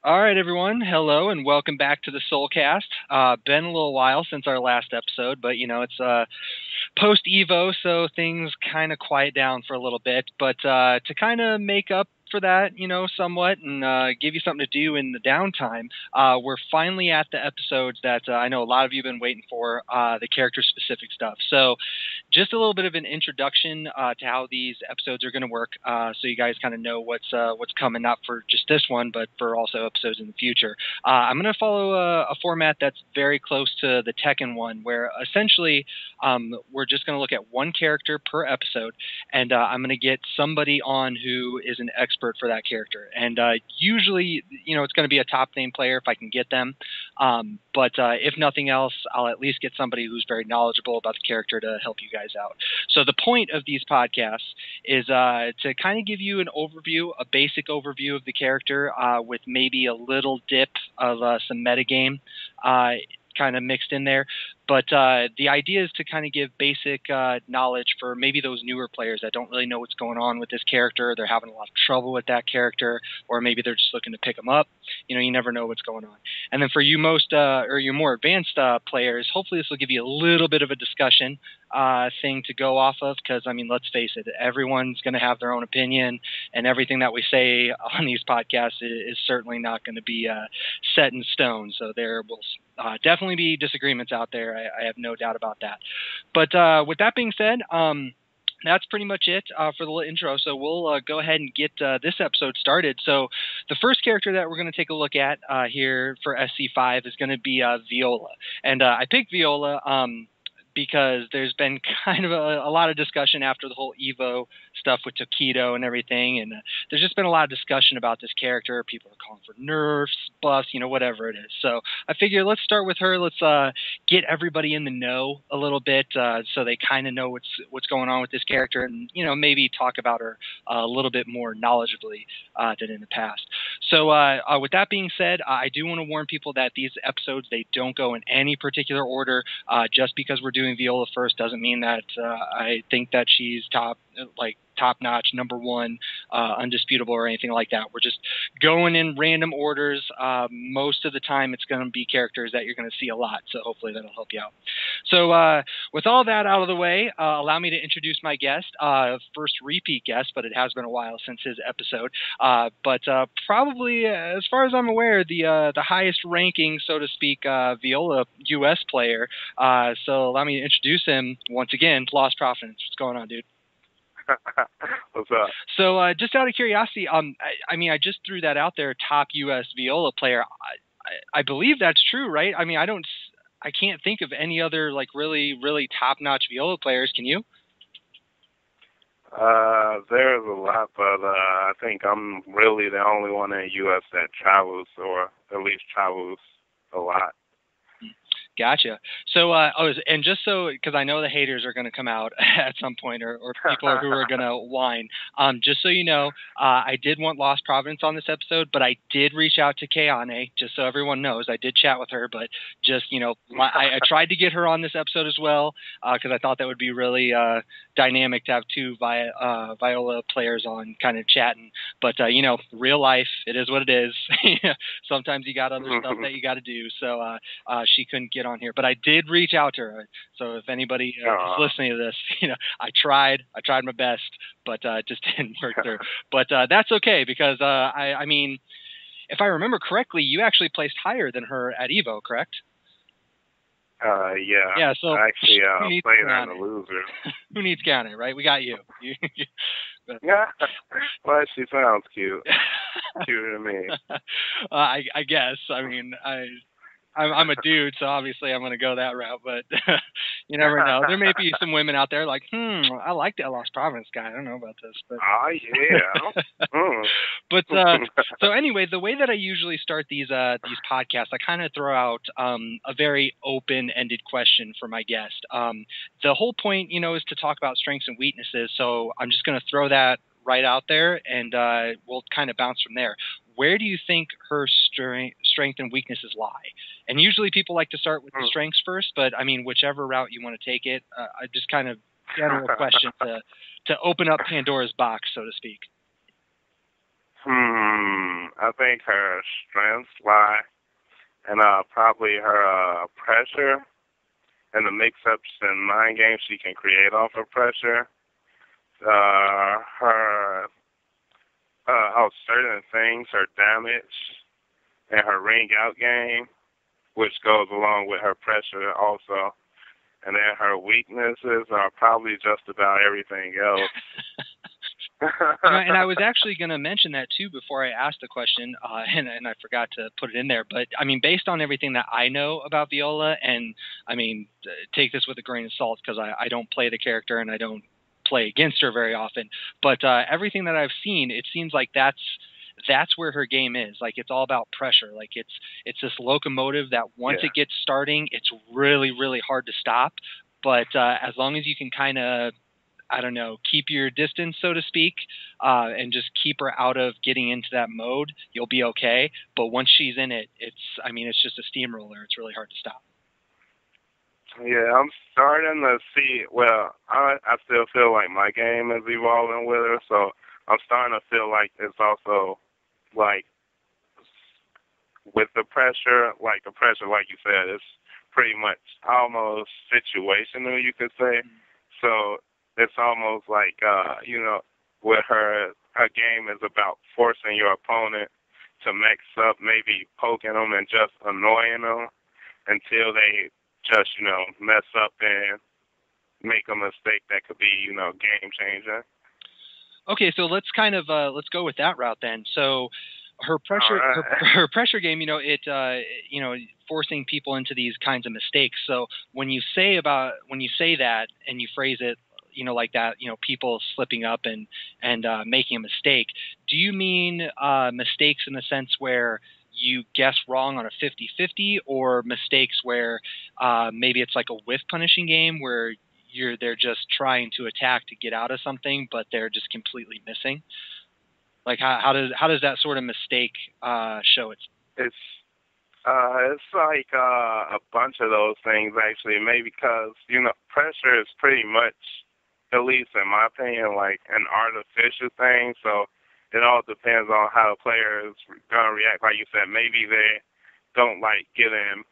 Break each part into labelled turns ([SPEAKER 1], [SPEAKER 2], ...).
[SPEAKER 1] All right, everyone. Hello, and welcome back to the SoulCast. Been a little while since our last episode, but it's post Evo, so things kind of quiet down for a little bit. But to kind of make up for that, somewhat, and give you something to do in the downtime, we're finally at the episodes that I know a lot of you have been waiting for, the character-specific stuff. So just a little bit of an introduction to how these episodes are going to work, so you guys kind of know what's coming up for just this one, but for also episodes in the future. I'm going to follow a format that's very close to the Tekken one, where essentially we're just going to look at one character per episode, and I'm going to get somebody on who is an expert for that character. And usually, it's going to be a top name player if I can get them. But if nothing else, I'll at least get somebody who's very knowledgeable about the character to help you guys out. So the point of these podcasts is to kind of give you an overview, a basic overview of the character, with maybe a little dip of some metagame kind of mixed in there. But the idea is to kind of give basic knowledge for maybe those newer players that don't really know what's going on with this character. They're having a lot of trouble with that character, or maybe they're just looking to pick them up. You never know what's going on. And then for you your more advanced players, hopefully this will give you a little bit of a discussion thing to go off of, because, let's face it, everyone's going to have their own opinion, and everything that we say on these podcasts is certainly not going to be set in stone. So there will definitely be disagreements out there. I have no doubt about that. But with that being said, that's pretty much it for the little intro. So we'll go ahead and get this episode started. So the first character that we're going to take a look at here for SC5 is going to be Viola. And I picked Viola because there's been kind of a lot of discussion after the whole Evo stuff with Tokido and everything, and there's just been a lot of discussion about this character. People are calling for nerfs, buffs, whatever it is. So I figure let's start with her. Let's get everybody in the know a little bit, so they kind of know what's going on with this character, and maybe talk about her a little bit more knowledgeably than in the past. So with that being said, I do want to warn people that these episodes, they don't go in any particular order. Just because we're doing Viola first doesn't mean that I think that she's top-notch, number one, undisputable, or anything like that. We're just going in random orders. Most of the time, it's going to be characters that you're going to see a lot, so hopefully that'll help you out. So with all that out of the way, allow me to introduce my guest, first repeat guest, but it has been a while since his episode. But probably, as far as I'm aware, the highest ranking, so to speak, Viola U.S. player. So allow me to introduce him once again, Lost Providence. What's going on, dude?
[SPEAKER 2] What's up?
[SPEAKER 1] So just out of curiosity, I just threw that out there, top U.S. Viola player. I believe that's true, right? I can't think of any other really, really top-notch Viola players. Can you?
[SPEAKER 2] There's a lot, but I think I'm really the only one in the U.S. that travels, or at least travels a lot.
[SPEAKER 1] Gotcha. So, and just so, because I know the haters are going to come out at some point, or people who are going to whine. Just so you know, I did want Lost Providence on this episode, but I did reach out to Kayane, just so everyone knows. I did chat with her, but just, I tried to get her on this episode as well, because I thought that would be really dynamic to have two Viola players on kind of chatting. But, real life, it is what it is. Sometimes you got other stuff that you got to do. So she couldn't get on here, but I did reach out to her. So if anybody is listening to this, I tried my best, but it just didn't work through. But that's okay, because if I remember correctly, you actually placed higher than her at Evo, correct?
[SPEAKER 2] Yeah.
[SPEAKER 1] Yeah. So
[SPEAKER 2] I actually played on the loser.
[SPEAKER 1] Who needs Kayane, right? We got you.
[SPEAKER 2] Yeah. Well, she sounds cute. Cuter than me.
[SPEAKER 1] I guess. I'm a dude, so obviously I'm going to go that route, but you never know. There may be some women out there like, I like that Lost Providence guy. I don't know about this. But
[SPEAKER 2] yeah.
[SPEAKER 1] But so anyway, the way that I usually start these podcasts, I kind of throw out a very open-ended question for my guest. The whole point, is to talk about strengths and weaknesses, so I'm just going to throw that right out there, and we'll kind of bounce from there. Where do you think her strength and weaknesses lie? And usually people like to start with the strengths first, but whichever route you want to take it, I just kind of general question to open up Pandora's box, so to speak.
[SPEAKER 2] I think her strengths lie and probably her pressure and the mix-ups and mind games she can create off of pressure. Her certain things, her damage and her ring out game, which goes along with her pressure also. And then her weaknesses are probably just about everything else.
[SPEAKER 1] And I was actually going to mention that too before I asked the question, and I forgot to put it in there. But I mean, based on everything that I know about Viola, and I mean, take this with a grain of salt because I don't play the character and I don't play against her very often. But everything that I've seen, it seems like that's where her game is. Like it's all about pressure. Like it's this locomotive that once it gets starting, it's really, really hard to stop. But as long as you can kind of, I don't know, keep your distance, so to speak, and just keep her out of getting into that mode, you'll be okay. But once she's in it, it's just a steamroller. It's really hard to stop.
[SPEAKER 2] Yeah, I'm starting to see, well, I still feel like my game is evolving with her, so I'm starting to feel like it's also, like, with the pressure, like you said, it's pretty much almost situational, you could say. So it's almost like, with her game is about forcing your opponent to mix up, maybe poking them and just annoying them until they just, mess up and make a mistake that could be, game changing.
[SPEAKER 1] Okay, so let's kind of let's go with that route then. So her pressure, her pressure game, forcing people into these kinds of mistakes. So when you say that and you phrase it, like that, people slipping up and making a mistake, do you mean mistakes in the sense where you guess wrong on a 50-50, or mistakes where maybe it's like a whiff punishing game where they're just trying to attack to get out of something, but they're just completely missing? Like how does that sort of mistake show it?
[SPEAKER 2] It's like a bunch of those things actually. Maybe because pressure is pretty much, at least in my opinion, like an artificial thing. So it all depends on how the player is gonna react. Like you said, maybe they don't like getting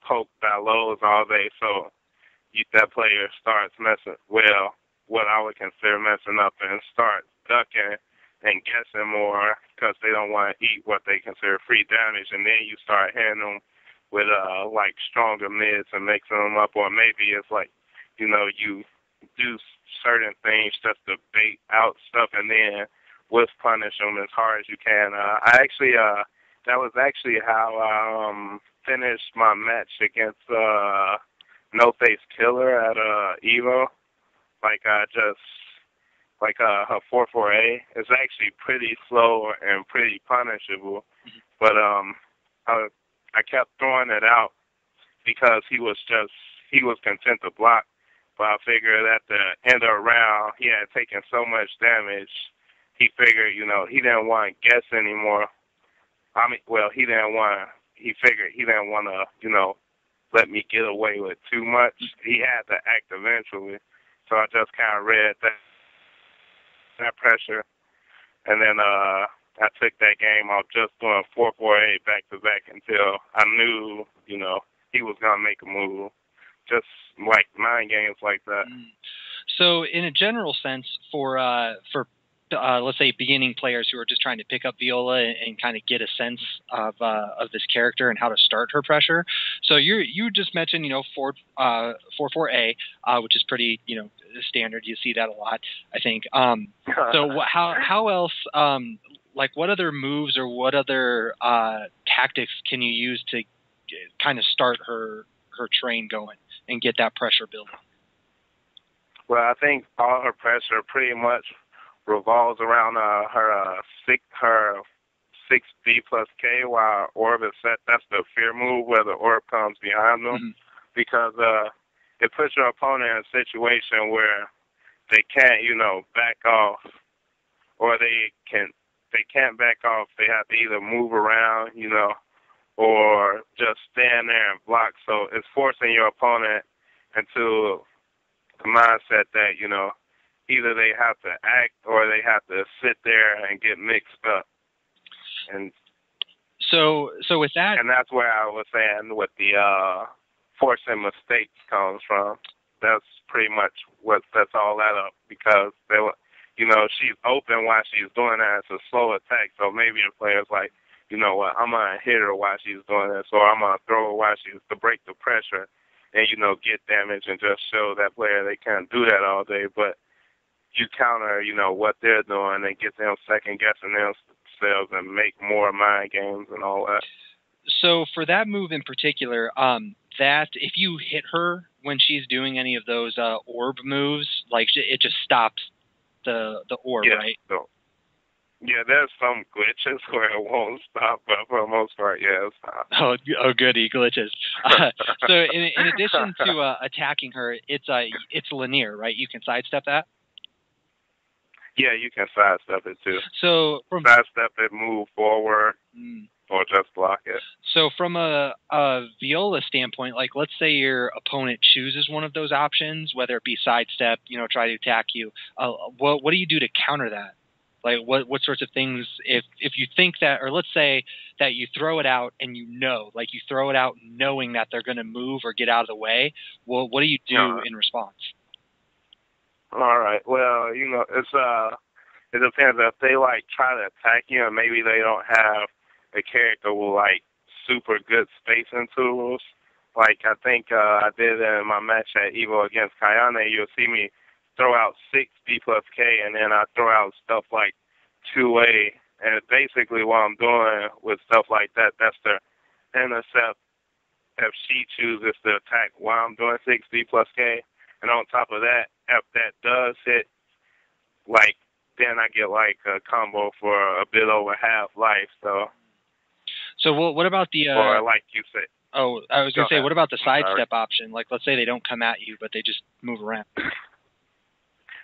[SPEAKER 2] poked by lows all day, so that player starts messing, well, what I would consider messing up, and starts ducking and guessing more because they don't want to eat what they consider free damage, and then you start hitting them with like stronger mids and mixing them up, or maybe it's like, you do certain things just to bait out stuff, and then whiff punish them as hard as you can. That was actually how I finished my match against No Face Killer at Evo. Like her 4-4A is actually pretty slow and pretty punishable, but I kept throwing it out because he was content to block. But I figured at the end of the round he had taken so much damage. He figured, he didn't want to guess anymore. He figured he didn't want to, let me get away with too much. He had to act eventually. So I just kind of read that pressure. And then I took that game off just doing 4-4-8 back-to-back until I knew, he was going to make a move. Just like mind games like that.
[SPEAKER 1] So in a general sense, for let's say beginning players who are just trying to pick up Viola and kind of get a sense of this character and how to start her pressure. So you just mentioned 4-4-A, which is pretty standard. You see that a lot, I think. So how else? Like what other moves or what other tactics can you use to kind of start her train going and get that pressure building?
[SPEAKER 2] Well, I think all her pressure pretty much revolves around her 6B plus K while orb is set. That's the fear move where the orb comes behind them, because it puts your opponent in a situation where they can't, back off, or they can't back off. They have to either move around, or just stand there and block. So it's forcing your opponent into the mindset that, either they have to act or they have to sit there and get mixed up. And
[SPEAKER 1] so with that,
[SPEAKER 2] and that's where I was saying what the forcing mistakes comes from. That's pretty much what sets all that up, because they were, she's open while she's doing that. It's a slow attack, so maybe the player's like, you know what, I'm gonna hit her while she's doing this, or I'm gonna throw her while she's to break the pressure, and get damage and just show that player they can't do that all day. But you counter, what they're doing and get them second guessing themselves and make more mind games and all that.
[SPEAKER 1] So for that move in particular, that if you hit her when she's doing any of those orb moves, like it just stops the orb, right?
[SPEAKER 2] So, yeah, there's some glitches where it won't stop, but for the most part, yeah, it stops.
[SPEAKER 1] Oh, goody, glitches. So in addition to attacking her, it's linear, right? You can sidestep that?
[SPEAKER 2] Yeah, you can sidestep it too.
[SPEAKER 1] So
[SPEAKER 2] sidestep it, move forward, or just block it.
[SPEAKER 1] So from a Viola standpoint, like let's say your opponent chooses one of those options, whether it be sidestep, try to attack you. What do you do to counter that? Like what sorts of things, if you think that, or let's say that you throw it out and you throw it out knowing that they're going to move or get out of the way, well, what do you do in response?
[SPEAKER 2] All right. Well, it's it depends. If they try to attack you and maybe they don't have a character with super good spacing tools, like I think I did in my match at Evo against Kayane, you'll see me throw out 6 B plus K, and then I throw out stuff like 2A, and basically what I'm doing with stuff like that, that's the intercept if she chooses to attack while I'm doing 6 B plus K. And on top of that, if that does hit, then I get a combo for a bit over half life. So
[SPEAKER 1] what about the
[SPEAKER 2] or like you said?
[SPEAKER 1] Oh, I was gonna say, what about the sidestep option? Like, let's say they don't come at you, but they just move around.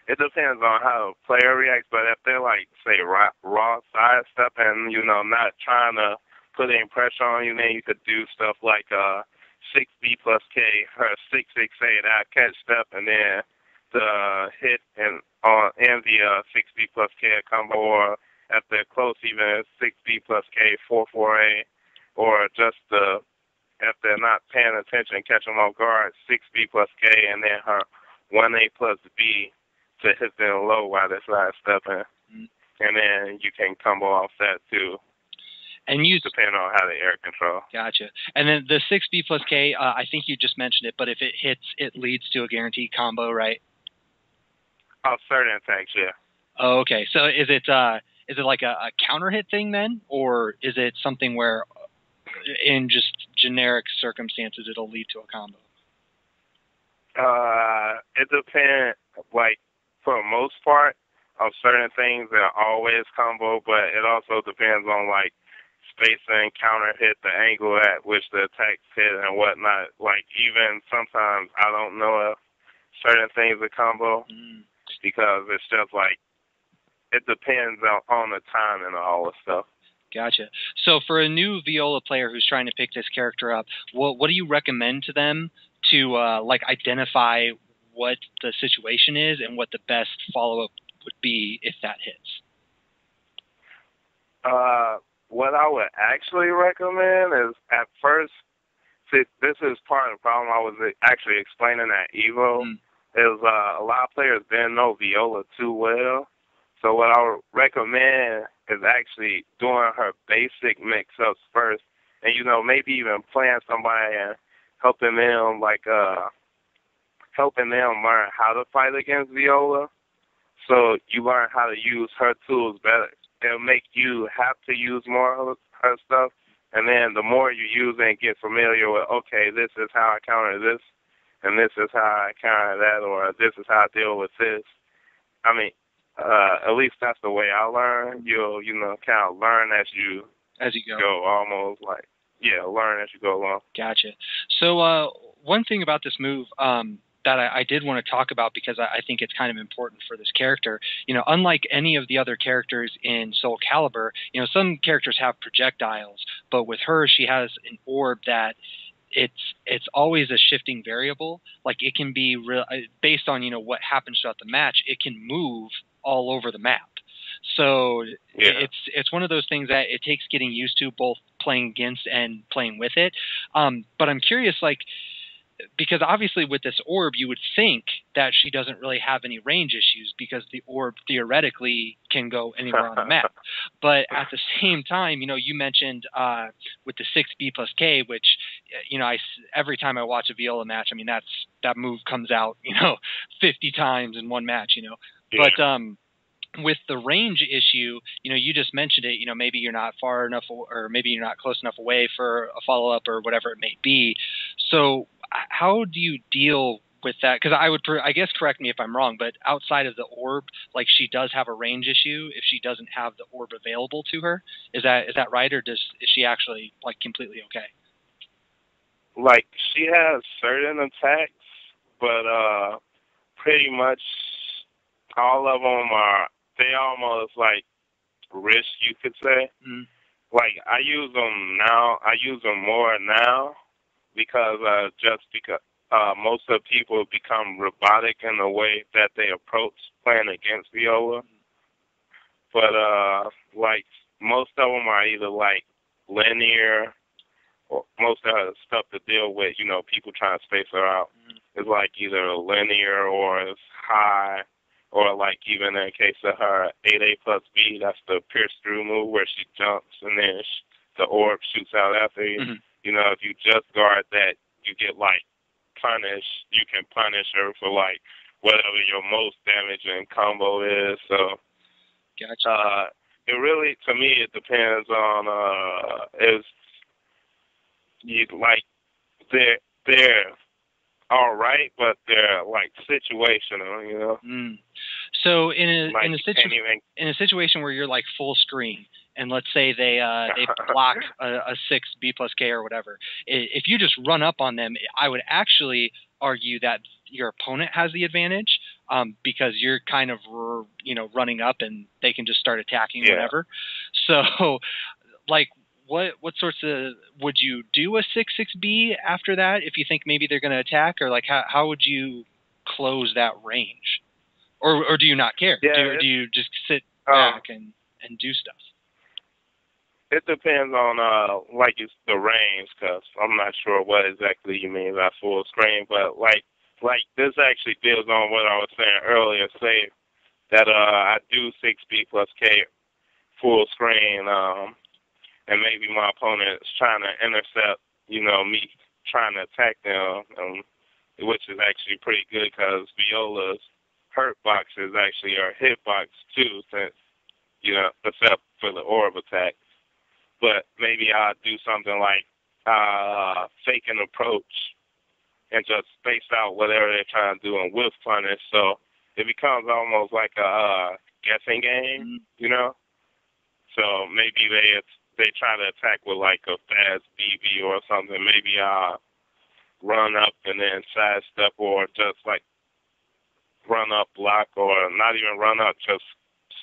[SPEAKER 2] It depends on how the player reacts, but if they're say raw sidestep and not trying to put any pressure on you, then you could do stuff like 6B plus K or 668 out catch step, and then the hit and the 6B plus K combo, or if they're close, even 6B plus K 44A, or just if they're not paying attention, catch them off guard, 6B plus K, and then her 1A plus B to hit them low while they're sidestepping, and then you can combo off that too.
[SPEAKER 1] And use
[SPEAKER 2] depending on how the air control.
[SPEAKER 1] Gotcha. And then the 6B plus K, I think you just mentioned it, but if it hits, it leads to a guaranteed combo, right?
[SPEAKER 2] Oh, certain attacks, yeah.
[SPEAKER 1] Oh, okay. So is it like a counter hit thing then, or is it something where in just generic circumstances it'll lead to a combo?
[SPEAKER 2] It depends. For the most part, on certain things they're always combo, but it also depends on spacing, counter hit, the angle at which the attacks hit and whatnot. Even sometimes I don't know if certain things are combo because it's just it depends on the time and all the stuff.
[SPEAKER 1] Gotcha. So for a new Viola player who's trying to pick this character up, what do you recommend to them to identify what the situation is and what the best follow-up would be if that hits?
[SPEAKER 2] What I would actually recommend is at first, this is part of the problem I was actually explaining at Evo, is a lot of players didn't know Viola too well. So what I would recommend is actually doing her basic mix-ups first, and maybe even playing somebody and helping them learn how to fight against Viola. So you learn how to use her tools better. It'll make you have to use more of her stuff, and then the more you use it and get familiar with, okay, this is how I counter this, and this is how I counter that, or this is how I deal with this. I mean, at least that's the way I learn. You'll, kind of learn as you go, almost learn as you go along.
[SPEAKER 1] Gotcha. So one thing about this move that I did want to talk about, because I think it's kind of important for this character, unlike any of the other characters in Soul Calibur, some characters have projectiles, but with her, she has an orb that it's always a shifting variable. It can be based on, what happens throughout the match, it can move all over the map. So
[SPEAKER 2] Yeah.
[SPEAKER 1] it's one of those things that it takes getting used to, both playing against and playing with it. But I'm curious, like, because obviously with this orb, you would think that she doesn't really have any range issues because the orb theoretically can go anywhere on the map. But at the same time, you know, you mentioned with the 6B plus K, which, you know, every time I watch a Viola match, I mean, that move comes out, you know, 50 times in one match, you know.
[SPEAKER 2] Yeah.
[SPEAKER 1] But with the range issue, you know, you just mentioned it, you know, maybe you're not far enough or maybe you're not close enough away for a follow-up or whatever it may be. So how do you deal with that? Because I guess, correct me if I'm wrong, but outside of the orb, like, she does have a range issue if she doesn't have the orb available to her. Is that right, or is she actually, like, completely okay?
[SPEAKER 2] Like, she has certain attacks, but pretty much all of them they almost like risk, you could say.
[SPEAKER 1] Mm.
[SPEAKER 2] Like, I use them now. I use them more now because most of the people become robotic in the way that they approach playing against Viola. But like, most of them are either like linear, or most of the stuff to deal with, you know, people trying to space her out. It's like either linear or it's high, or like even in the case of her 8A plus B, that's the pierce through move where she jumps and then the orb shoots out after you.
[SPEAKER 1] Mm-hmm.
[SPEAKER 2] You know, if you just guard that, you get like punished. You can punish her for like whatever your most damaging combo is. So,
[SPEAKER 1] Gotcha.
[SPEAKER 2] It really, to me, it depends on is you like they're all right, but they're like situational, you know.
[SPEAKER 1] Mm. So in a situation where you're like full screen, and let's say they block a 6B plus K or whatever, if you just run up on them, I would actually argue that your opponent has the advantage, because you're kind of, you know, running up and they can just start attacking whenever. So, like, what sorts of, would you do a 6-6B after that if you think maybe they're going to attack, or like how would you close that range, or do you not care?
[SPEAKER 2] Yeah,
[SPEAKER 1] do you just sit back and do stuff?
[SPEAKER 2] It depends on like it's the range, because I'm not sure what exactly you mean by full screen, but like this actually builds on what I was saying earlier. Say that I do 6B plus K full screen, and maybe my opponent is trying to intercept, you know, me trying to attack them, which is actually pretty good because Viola's hurt box is actually her hit box too, since, you know, except for the orb attack. But maybe I'll do something like fake an approach and just space out whatever they're trying to do and whiff punish. So it becomes almost like a guessing game, you know? So maybe they try to attack with like a fast BB or something. Maybe I'll run up and then sidestep, or just like run up block, or not even run up, just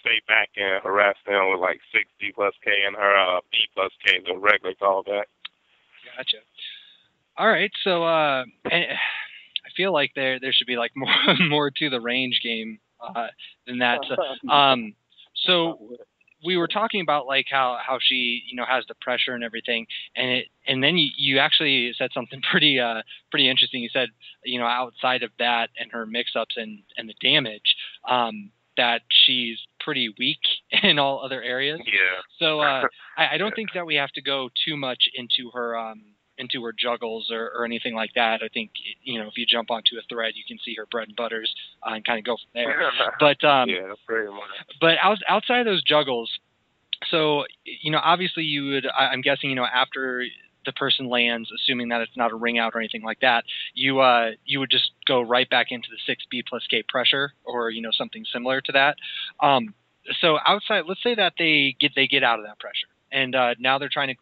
[SPEAKER 2] stay back and harass them with like 6D plus K and her B plus K, the regular callback.
[SPEAKER 1] Gotcha. All right, so I feel like there should be like more to the range game than that. So we were talking about like how she, you know, has the pressure and everything, and then you actually said something pretty interesting. You said, you know, outside of that and her mix-ups and the damage, that she's pretty weak in all other areas.
[SPEAKER 2] Yeah.
[SPEAKER 1] So I don't think that we have to go too much into her juggles or anything like that. I think, you know, if you jump onto a thread, you can see her bread and butters and kind of go from there. But
[SPEAKER 2] yeah, pretty much.
[SPEAKER 1] But outside of those juggles, so, you know, obviously you would, I'm guessing, you know, after the person lands, assuming that it's not a ring out or anything like that, you would just go right back into the 6B plus K pressure, or, you know, something similar to that. So outside, let's say that they get out of that pressure, and now they're trying to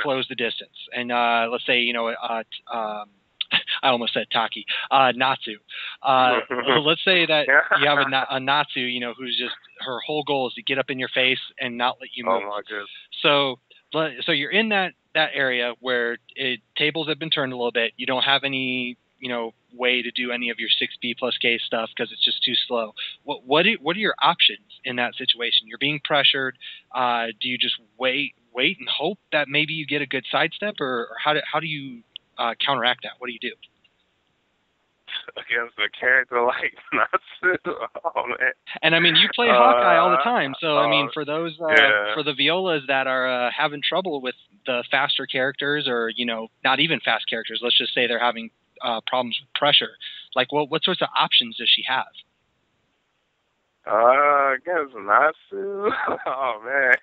[SPEAKER 1] close the distance, and let's say, you know, I almost said Taki, Natsu. Let's say that you have a Natsu, you know, who's just, her whole goal is to get up in your face and not let you move.
[SPEAKER 2] Oh my goodness.
[SPEAKER 1] So you're in that area where tables have been turned a little bit. You don't have any way to do any of your 6B plus K stuff because it's just too slow. What are your options in that situation? You're being pressured. Do you just wait and hope that maybe you get a good sidestep, or how do you counteract that? What do you do?
[SPEAKER 2] Against a character like Natsu? Oh, man.
[SPEAKER 1] And I mean, you play Hawkeye all the time, so I mean, for those for the Violas that are having trouble with the faster characters, or not even fast characters, let's just say they're having problems with pressure. Like, what sorts of options does she have?
[SPEAKER 2] Against Natsu? Oh man.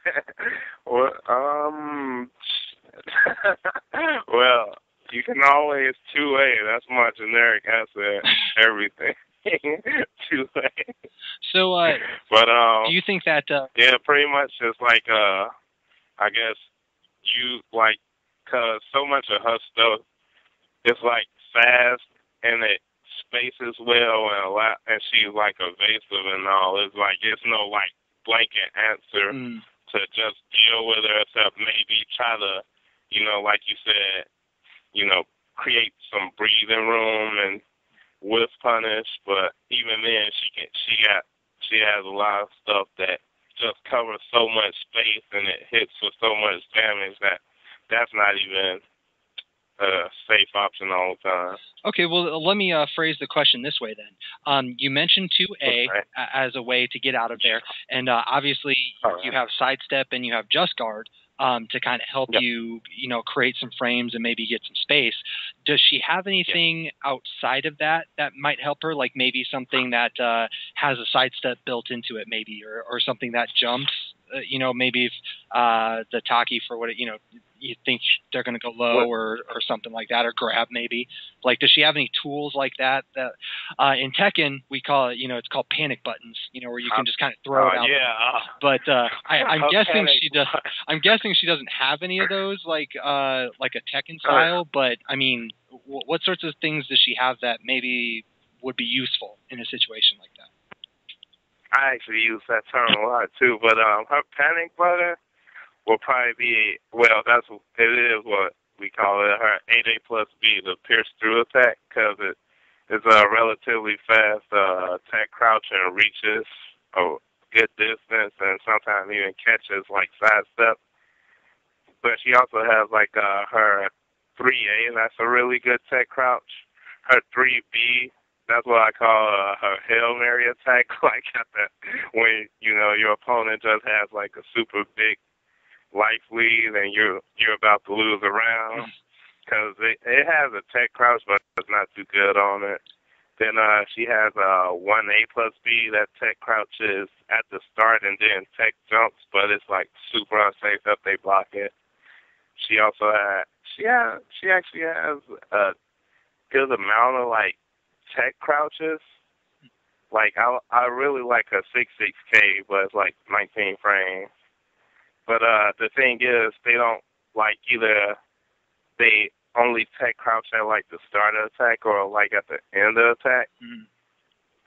[SPEAKER 2] Well, you can always 2A. That's my generic answer. Everything. 2A.
[SPEAKER 1] So,
[SPEAKER 2] but
[SPEAKER 1] do you think that?
[SPEAKER 2] Yeah, pretty much just like I guess you like, cause so much of her stuff is like fast and it spaces well and she's like evasive and all. It's like it's no like blanket answer to just deal with her, except maybe try to, like you said, create some breathing room and whiff punish. But even then, she has a lot of stuff that just covers so much space and it hits with so much damage that's not even a safe option all the time. Okay,
[SPEAKER 1] well, let me phrase the question this way then. You mentioned 2A as a way to get out of there, and obviously you have sidestep and you have just guard to kind of help you, create some frames and maybe get some space. Does she have anything outside of that might help her, like maybe something that has a sidestep built into it, maybe, or something that jumps? Maybe if the Taki for what you think they're going to go low or something like that, or grab maybe. Like, does she have any tools like that in Tekken we call it, it's called panic buttons, where you can just kind of throw it out.
[SPEAKER 2] Yeah.
[SPEAKER 1] But I'm guessing she does. I'm guessing she doesn't have any of those like a Tekken style. But I mean, what sorts of things does she have that maybe would be useful in a situation like that?
[SPEAKER 2] I actually use that term a lot too, but her panic button will probably be, it is what we call it, her 8A plus B, the pierce through attack, because it is a relatively fast attack crouch and reaches a good distance and sometimes even catches like sidestep. But she also has like her 3A, that's a really good tech crouch. Her 3B, that's what I call her Hail Mary attack, like when, your opponent just has like a super big life lead and you're about to lose a round, because it has a tech crouch, but it's not too good on it. Then she has a 1A plus B, that tech crouches at the start and then tech jumps, but it's like super unsafe if they block it. She also she actually has a good amount of like tech crouches. Like I really like her 6-6K, but it's like 19 frames. But the thing is, they don't like either they only tech crouch at like the start of the attack or like at the end of the attack.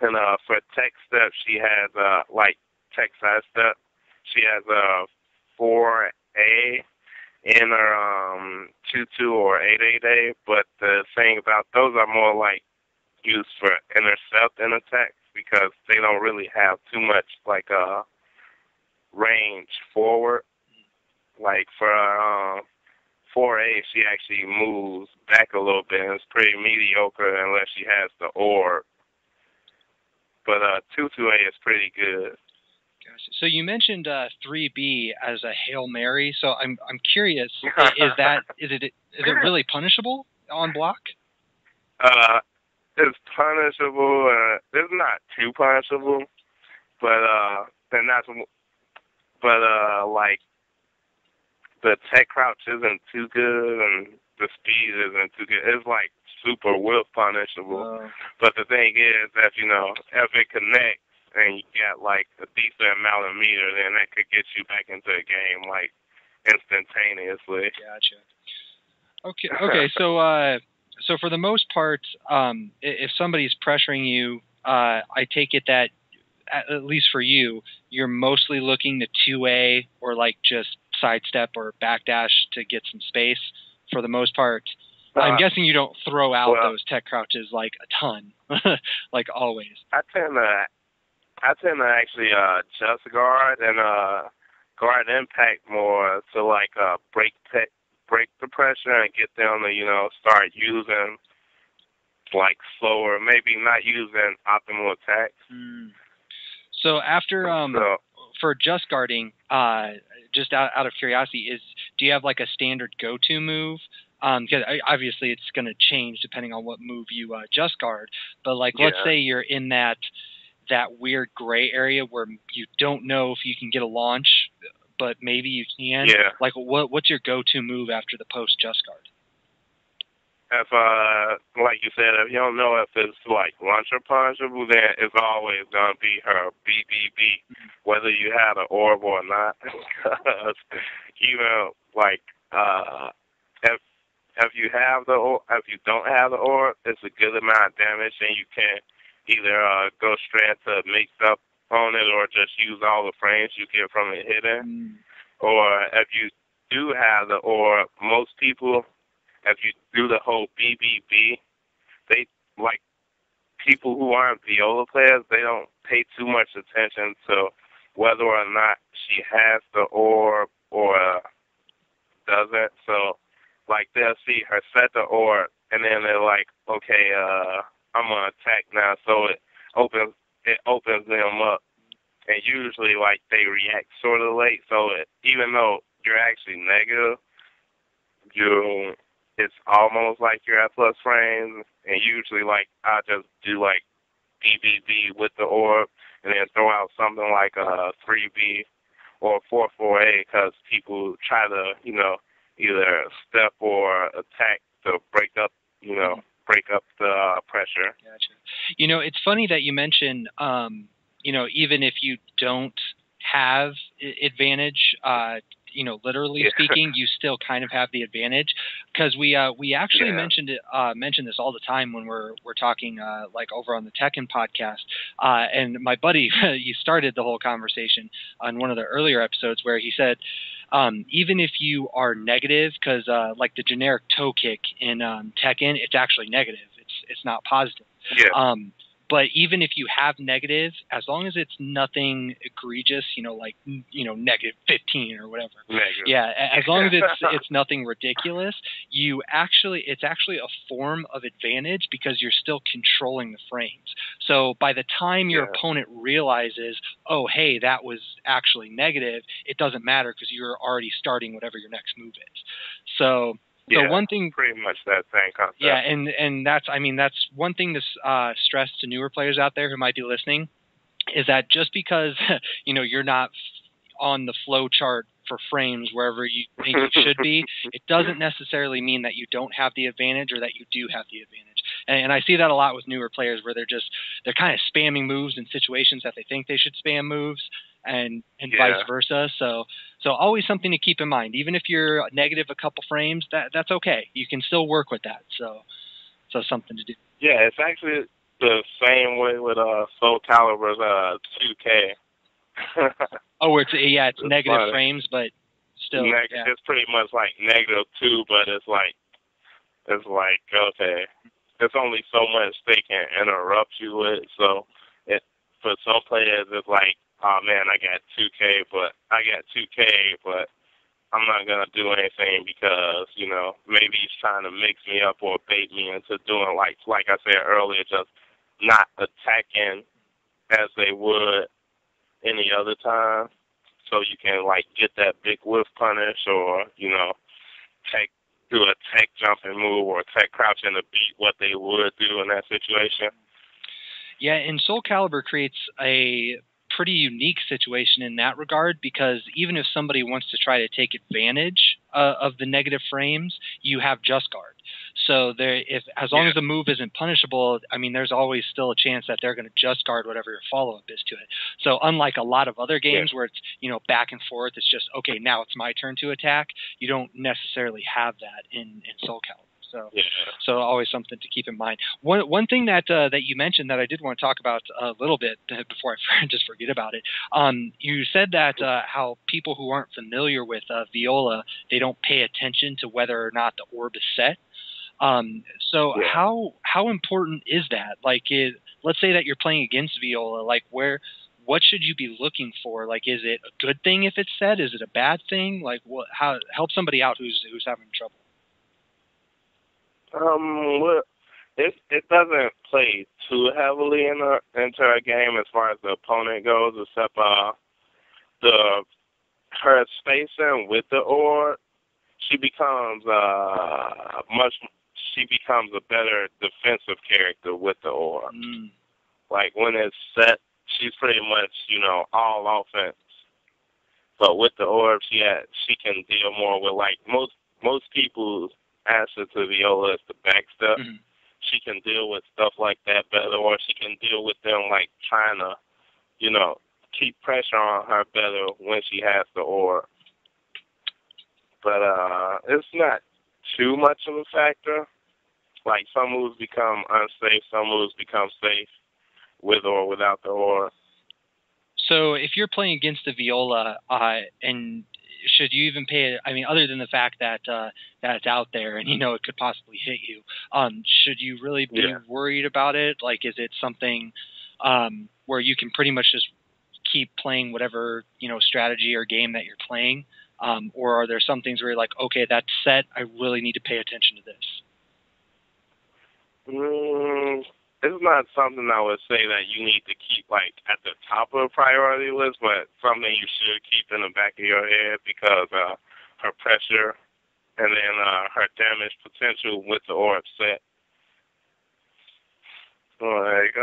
[SPEAKER 2] And for tech step, she has like tech side step. She has a 4A in her 2-2 or 8-8A. But the thing about those are more like used for intercept and attacks, because they don't really have too much like range forward. Like for 4A, she actually moves back a little bit, and it's pretty mediocre unless she has the orb. But 2-2A is pretty good.
[SPEAKER 1] Gotcha. So you mentioned 3B as a Hail Mary. So I'm curious, is it really punishable on block?
[SPEAKER 2] It's punishable. It's not too punishable, but like the tech crouch isn't too good and the speed isn't too good. It's like super whiff punishable. But the thing is that if it connects and you got like a decent amount of meter, then that could get you back into the game like instantaneously.
[SPEAKER 1] Gotcha. Okay. So for the most part, if somebody's pressuring you, I take it that at least for you, you're mostly looking to 2A or like just sidestep or backdash to get some space for the most part. I'm guessing you don't throw out those tech crouches like a ton, like always.
[SPEAKER 2] I tend to actually just guard and guard impact more to like break the pressure and get them to start using like slower, maybe not using optimal attacks.
[SPEAKER 1] So after for just guarding, just out of curiosity, do you have like a standard go-to move? Because obviously it's going to change depending on what move you just guard. But like, let's say you're in that weird gray area where you don't know if you can get a launch, but maybe you can.
[SPEAKER 2] Yeah.
[SPEAKER 1] Like, what's your go-to move after the post just guard?
[SPEAKER 2] If like you said, if you don't know if it's like launch or punchable, then it's always gonna be her BBB, whether you have the orb or not. Because even like if you don't have the orb, it's a good amount of damage, and you can either go straight to mix up on it, or just use all the frames you get from it hidden. Or if you do have the orb, most people, if you do the whole BBB, they like people who aren't Viola players, they don't pay too much attention to whether or not she has the orb or doesn't. So like they'll see her set the orb, and then they're like, okay, I'm gonna attack now. So it opens them up, and usually like they react sort of late. So even though you're actually negative, it's almost like you're at plus frames. And usually like I just do like BBB with the orb, and then throw out something like a 3B or 4-4A, because people try to either step or attack to break up the pressure.
[SPEAKER 1] Gotcha. It's funny that you mention, even if you don't have advantage, literally speaking, you still kind of have the advantage, because we actually mention this all the time when we're talking like over on the Tekken podcast. And my buddy, he started the whole conversation on one of the earlier episodes where he said, even if you are negative, because like the generic toe kick in Tekken, it's actually negative. It's not positive.
[SPEAKER 2] Yeah.
[SPEAKER 1] But even if you have negative, as long as it's nothing egregious, like negative 15 or whatever.
[SPEAKER 2] Negative.
[SPEAKER 1] Yeah, as long as it's nothing ridiculous, it's actually a form of advantage, because you're still controlling the frames. So by the time your opponent realizes, oh, hey, that was actually negative, it doesn't matter, because you're already starting whatever your next move is. So one thing,
[SPEAKER 2] pretty much that same concept.
[SPEAKER 1] Yeah, and that's one thing to stress to newer players out there who might be listening, is that just because you're not on the flow chart for frames wherever you think you should be, it doesn't necessarily mean that you don't have the advantage or that you do have the advantage. And I see that a lot with newer players, where they're kind of spamming moves in situations that they think they should spam moves, and vice versa. So always something to keep in mind. Even if you're negative a couple frames, that's okay. You can still work with that. So something to do.
[SPEAKER 2] Yeah, it's actually the same way with Soul Calibur's 2K.
[SPEAKER 1] Oh, it's negative funny. Frames, but still.
[SPEAKER 2] It's pretty much like -2, but it's like okay, there's only so much they can interrupt you with. So for some players, it's like, oh man, I got 2K, but I'm not gonna do anything because maybe he's trying to mix me up or bait me into doing like I said earlier, just not attacking as they would any other time. So you can like get that big whiff punish, or do a tech jumping move or tech crouching to beat what they would do in that situation.
[SPEAKER 1] Yeah, and Soul Calibur creates a pretty unique situation in that regard, because even if somebody wants to try to take advantage of the negative frames, you have Just Guard. So as long as the move isn't punishable, there's always still a chance that they're going to Just Guard whatever your follow-up is to it. So unlike a lot of other games where it's back and forth, it's just, okay, now it's my turn to attack, you don't necessarily have that in Soul Calibur. So always something to keep in mind. One thing that you mentioned that I did want to talk about a little bit before I just forget about it. You said that how people who aren't familiar with Viola, they don't pay attention to whether or not the orb is set. So
[SPEAKER 2] Yeah.
[SPEAKER 1] how important is that? Like, let's say that you're playing against Viola. Like, what should you be looking for? Like, is it a good thing if it's said? Is it a bad thing? Like, how help somebody out who's having trouble?
[SPEAKER 2] Well, it doesn't play too heavily into our game as far as the opponent goes, except her spacing with the orb. She becomes a better defensive character with the orb. Like when it's set, she's pretty much all offense. But with the orb, she can deal more with like most people's answer to Viola is the backstep.
[SPEAKER 1] Mm-hmm.
[SPEAKER 2] She can deal with stuff like that better, or she can deal with them like trying to, keep pressure on her better when she has the orb. But it's not too much of a factor. Like some moves become unsafe, some moves become safe with or without the orb.
[SPEAKER 1] So if you're playing against the Viola, and should you even pay it? I mean, other than the fact that that it's out there and it could possibly hit you, should you really be worried about it? Like, is it something where you can pretty much just keep playing whatever strategy or game that you're playing, or are there some things where you're like, okay, that's set, I really need to pay attention to this?
[SPEAKER 2] It's not something I would say that you need to keep like at the top of the priority list, but something you should keep in the back of your head because her pressure and then her damage potential with the orb set. But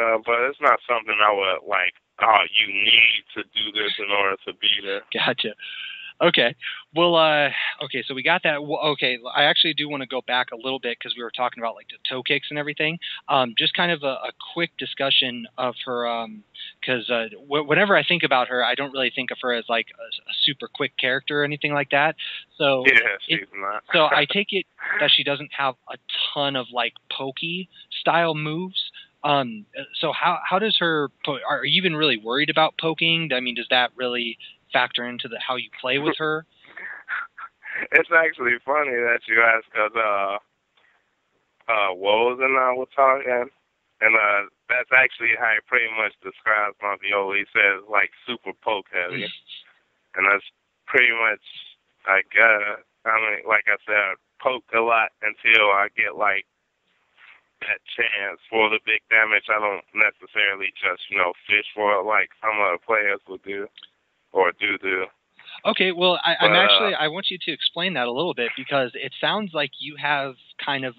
[SPEAKER 2] it's not something I would like. Oh, you need to do this in order to be there.
[SPEAKER 1] Gotcha. Okay. Well, okay, so we got that. Okay, I actually do want to go back a little bit because we were talking about like the toe kicks and everything. Just kind of a quick discussion of her, because whenever I think about her, I don't really think of her as like a super quick character or anything like that. So
[SPEAKER 2] yeah, she's not.
[SPEAKER 1] So I take it that she doesn't have a ton of like pokey style moves. So how does her? Are you even really worried about poking? I mean, does that really factor into how you play with her?
[SPEAKER 2] It's actually funny that you ask because Woes and I were talking, and that's actually how he pretty much describes my Viola. He says like super poke heavy, and that's pretty much I mean, like I said, I poke a lot until I get like that chance for the big damage. I don't necessarily just fish for it like some other players would do. Or do.
[SPEAKER 1] Okay, well, I want you to explain that a little bit because it sounds like you have kind of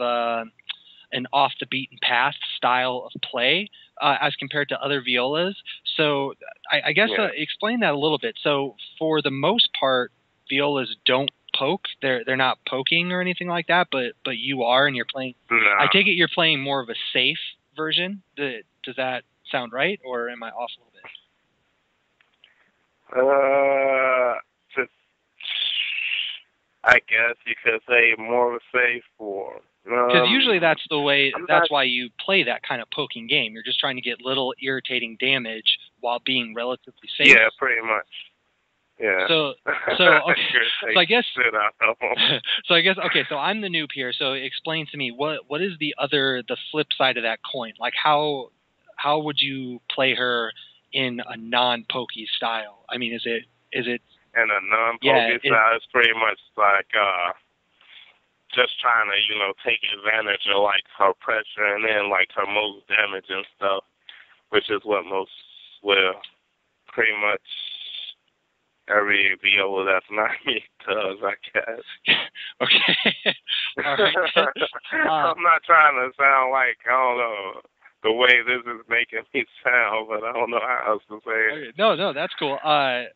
[SPEAKER 1] an off the beaten path style of play as compared to other Violas. So I guess explain that a little bit. So for the most part, Violas don't poke. They're not poking or anything like that, but you are, and you're playing.
[SPEAKER 2] No.
[SPEAKER 1] I take it you're playing more of a safe version. Does that sound right, or am I off a little bit?
[SPEAKER 2] I guess you could say more of a safe form.
[SPEAKER 1] Because usually that's the way. That's why you play that kind of poking game. You're just trying to get little irritating damage while being relatively safe.
[SPEAKER 2] Yeah, pretty much. Yeah.
[SPEAKER 1] So okay. So I guess. So I guess okay. So I'm the noob here. So explain to me what is the flip side of that coin? Like how would you play her in a non-pokey style? I mean, is it in
[SPEAKER 2] a non-pokey style? It's pretty much like just trying to take advantage of like her pressure and then like her most damage and stuff, which is what pretty much every Viola that's not me does, I guess.
[SPEAKER 1] Okay. All right.
[SPEAKER 2] I'm not trying to sound like I don't know the way this is making me sound, but I don't know how else to say it.
[SPEAKER 1] Okay. No, that's cool. I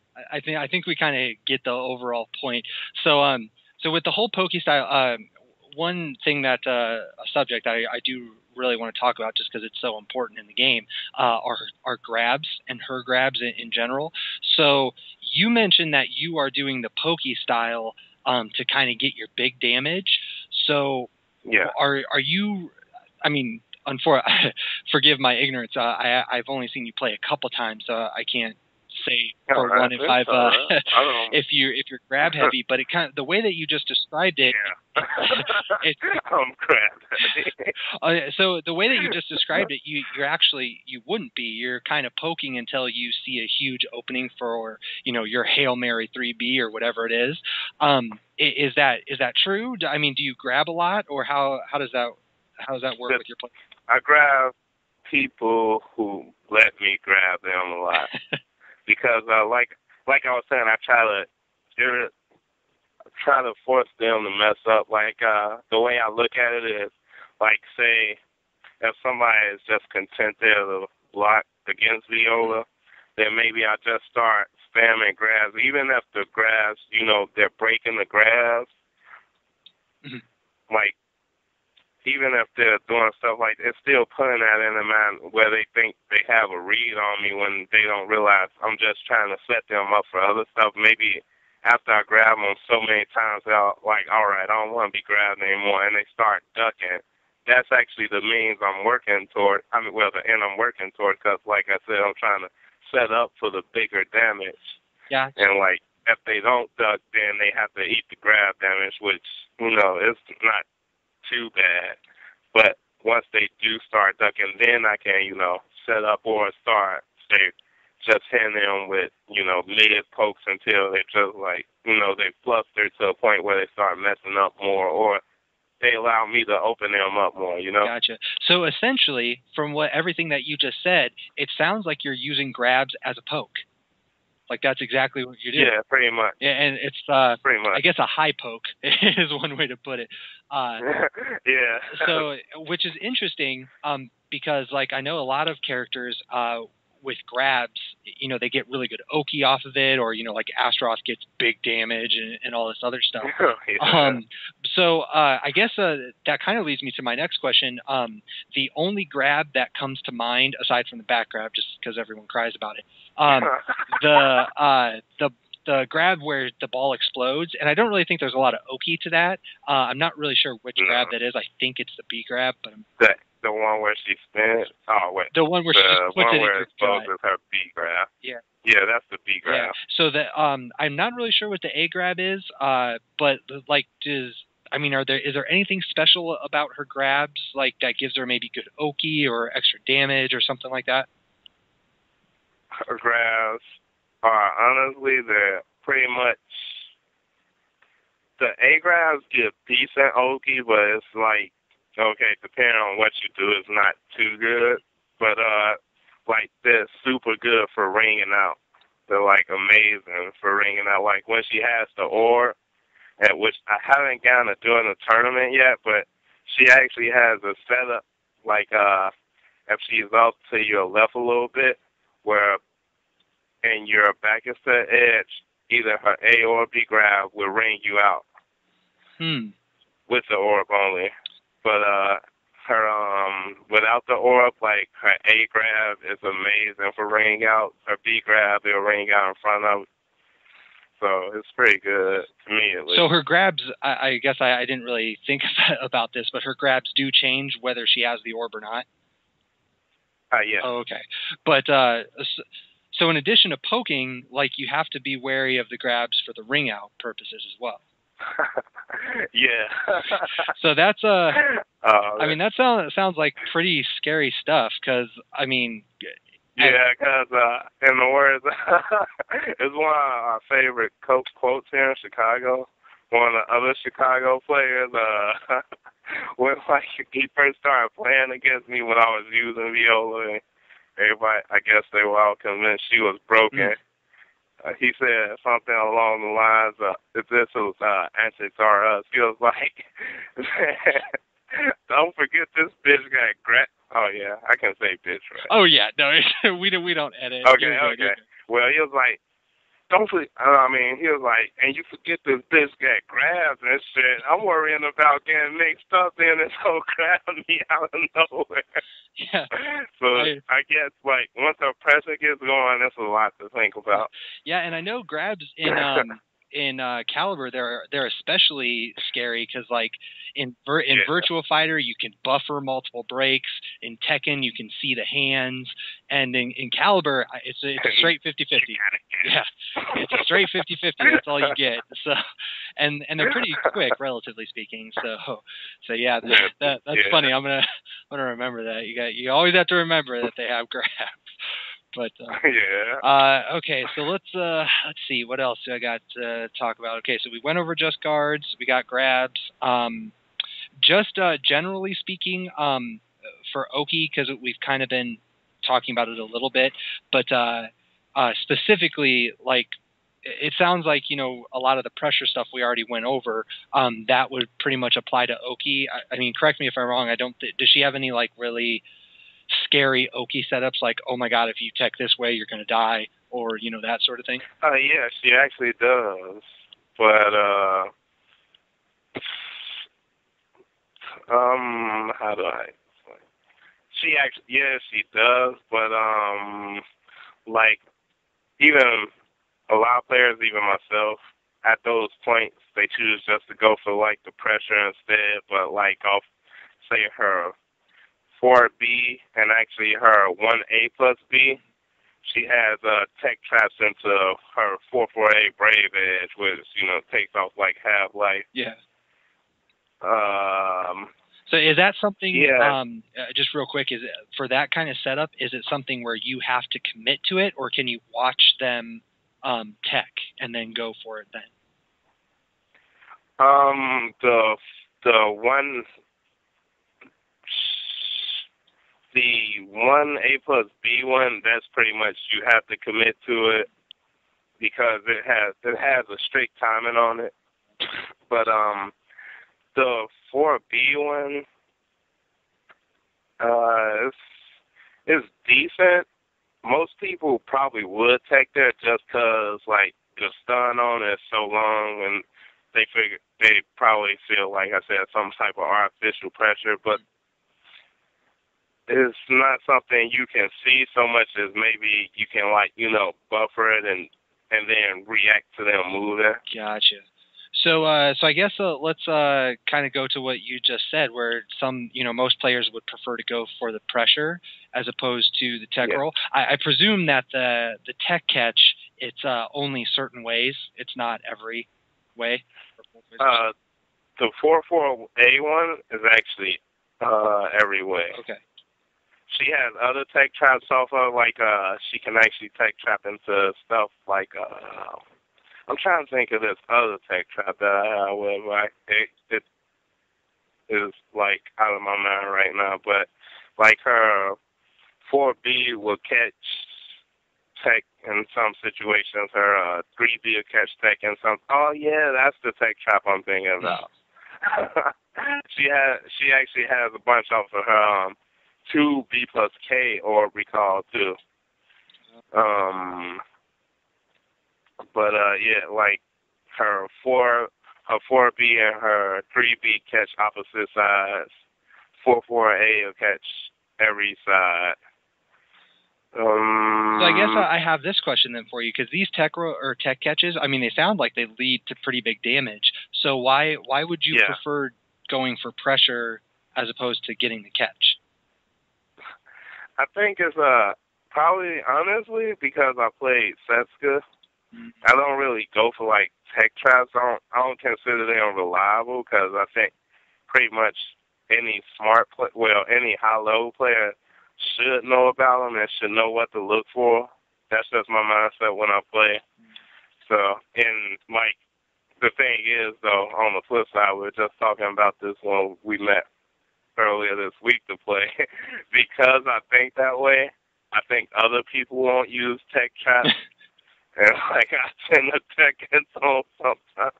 [SPEAKER 1] think we kind of get the overall point. So with the whole pokey style, one thing that a subject I do really want to talk about just because it's so important in the game are grabs and her grabs in general. So you mentioned that you are doing the pokey style to kind of get your big damage. So are you? I mean. Forgive my ignorance. I've only seen you play a couple times, so I can't say for one if I've if you're grab heavy, but it kind of the way that you just described it.
[SPEAKER 2] Yeah. I'm grab heavy.
[SPEAKER 1] So the way that you just described it, you're actually you wouldn't be. You're kind of poking until you see a huge opening for your Hail Mary 3B or whatever it is. Is that true? I mean, do you grab a lot, or how does that work with your play?
[SPEAKER 2] I grab people who let me grab them a lot because like I was saying, I try to force them to mess up. Like the way I look at it is like, say if somebody is just content there to block against Viola, then maybe I just start spamming grabs, even if the grabs, they're breaking the grabs.
[SPEAKER 1] Mm-hmm.
[SPEAKER 2] Like, even if they're doing stuff like, it's still putting that in their mind where they think they have a read on me when they don't realize I'm just trying to set them up for other stuff. Maybe after I grab them so many times, they're like, all right, I don't want to be grabbed anymore, and they start ducking. That's actually the means I'm working toward. The end I'm working toward, because, like I said, I'm trying to set up for the bigger damage.
[SPEAKER 1] Yeah.
[SPEAKER 2] And, like, if they don't duck, then they have to eat the grab damage, which, it's not too bad. But once they do start ducking, then I can, set up or start, say, just hitting them with, mid pokes until they just, like, they fluster to a point where they start messing up more, or they allow me to open them up more,
[SPEAKER 1] Gotcha. So essentially, from everything that you just said, it sounds like you're using grabs as a poke. Like, that's exactly what you're doing.
[SPEAKER 2] Yeah, pretty much.
[SPEAKER 1] Yeah, and it's
[SPEAKER 2] pretty much.
[SPEAKER 1] I guess a high poke is one way to put it.
[SPEAKER 2] Yeah.
[SPEAKER 1] So, which is interesting, because like I know a lot of characters with grabs, they get really good Oki off of it, or like Astros gets big damage and all this other stuff.
[SPEAKER 2] Yeah.
[SPEAKER 1] So I guess that kind of leads me to my next question. The only grab that comes to mind, aside from the back grab, just because everyone cries about it, the grab where the ball explodes, and I don't really think there's a lot of Oki to that. I'm not really sure which grab that is. I think it's the B grab, but
[SPEAKER 2] the one where she spins. Oh wait,
[SPEAKER 1] the one where she just puts
[SPEAKER 2] it
[SPEAKER 1] in
[SPEAKER 2] where it exposes her B grab.
[SPEAKER 1] Yeah.
[SPEAKER 2] Yeah, that's the B grab.
[SPEAKER 1] Yeah. So that I'm not really sure what the A grab is. But like, is there anything special about her grabs, like that gives her maybe good Oki or extra damage or something like that?
[SPEAKER 2] Her grabs are honestly, they're pretty much, the A grabs give decent Oki, but it's like, okay, depending on what you do, it's not too good. But like, they're super good for ringing out. They're like amazing for ringing out. Like when she has the orb, at which I haven't gotten to do in the tournament yet, but she actually has a setup, like if she's up to your left a little bit, where and your back is to the edge, either her A or B grab will ring you out. With the orb only. But her without the orb, like her A grab is amazing for ringing out. Her B grab, it'll ring out in front of. So it's pretty good to me, at least. So
[SPEAKER 1] her grabs, I guess I didn't really think about this, but her grabs do change whether she has the orb or not.
[SPEAKER 2] Yeah.
[SPEAKER 1] Oh, okay. But so in addition to poking, like, you have to be wary of the grabs for the ring out purposes as well.
[SPEAKER 2] Yeah.
[SPEAKER 1] So that's I mean, that sounds like pretty scary stuff, because I mean.
[SPEAKER 2] Yeah, because in the words, it's one of our favorite quotes here in Chicago. One of the other Chicago players, when like he first started playing against me when I was using Viola, and everybody, I guess they were all convinced she was broken. He said something along the lines of, if this was Antics R Us, he was like, don't forget this bitch got Oh, yeah, I can say bitch, right?
[SPEAKER 1] Oh, yeah, no, we don't edit.
[SPEAKER 2] Okay. Well, he was like, he was like, and you forget this bitch got grabs and shit. I'm worrying about getting mixed up in this whole grab me out of nowhere.
[SPEAKER 1] Yeah.
[SPEAKER 2] So I guess, like, once the pressure gets going, that's a lot to think about.
[SPEAKER 1] Yeah, and I know grabs in in Caliber, they're especially scary because like in Virtua Fighter you can buffer multiple breaks. In Tekken you can see the hands, and in Caliber it's a straight 50-50. Yeah, it's a straight 50-50. That's all you get. So, and they're pretty quick, relatively speaking. So yeah, that's funny. I'm gonna remember that. You always have to remember that they have grabs. But okay, so let's see what else do I got to talk about. Okay, so we went over just guards, we got grabs. Just generally speaking, for Oki, because we've kind of been talking about it a little bit, but specifically, like it sounds like a lot of the pressure stuff we already went over. That would pretty much apply to Oki. I mean, correct me if I'm wrong. Does she have any like really scary Oki setups, like, oh my god, if you tech this way you're gonna die, or that sort of thing?
[SPEAKER 2] Yeah, she actually does, but how do I explain? She does, but like even a lot of players, even myself, at those points they choose just to go for like the pressure instead, but like off say her 4B and actually her 1A plus B, she has tech traps into her 4-4A Brave Edge, which, takes off like half-life.
[SPEAKER 1] Yeah. So is that something, just real quick, is it, for that kind of setup, is it something where you have to commit to it, or can you watch them tech and then go for it then?
[SPEAKER 2] The 1A plus B one, that's pretty much you have to commit to it because it has a strict timing on it. But the 4B one, it's decent. Most people probably would take that just because like the stun on it is so long, and they probably feel like I said some type of artificial pressure, but it's not something you can see so much as maybe you can buffer it and then react to them moving.
[SPEAKER 1] Gotcha. So I guess let's kind of go to what you just said, where most players would prefer to go for the pressure as opposed to the tech roll. I presume that the tech catch, it's only certain ways. It's not every way.
[SPEAKER 2] The 4-4A one is actually every way.
[SPEAKER 1] Okay.
[SPEAKER 2] She has other tech traps off of, like, she can actually tech trap into stuff like, I'm trying to think of this other tech trap that I have with, like, it is, like, out of my mind right now, but, like, her 4B will catch tech in some situations, her 3B will catch tech in some, oh, yeah, that's the tech trap I'm thinking about. She actually has a bunch off of her, 2B plus K or recall too. But like her 4B and her 3B catch opposite sides. 4-4A will catch every side.
[SPEAKER 1] So I guess I have this question then for you, because these tech catches, I mean, they sound like they lead to pretty big damage. So why would you prefer going for pressure as opposed to getting the catch?
[SPEAKER 2] I think it's probably, honestly, because I played Setsuka. I don't really go for, like, tech traps. I don't consider them reliable because I think pretty much any any high-level player should know about them and should know what to look for. That's just my mindset when I play. So, and, like, the thing is, though, on the flip side, we were just talking about this when we met earlier this week to play. Because I think that way, I think other people won't use tech traps, and like I tend to tech into them sometimes.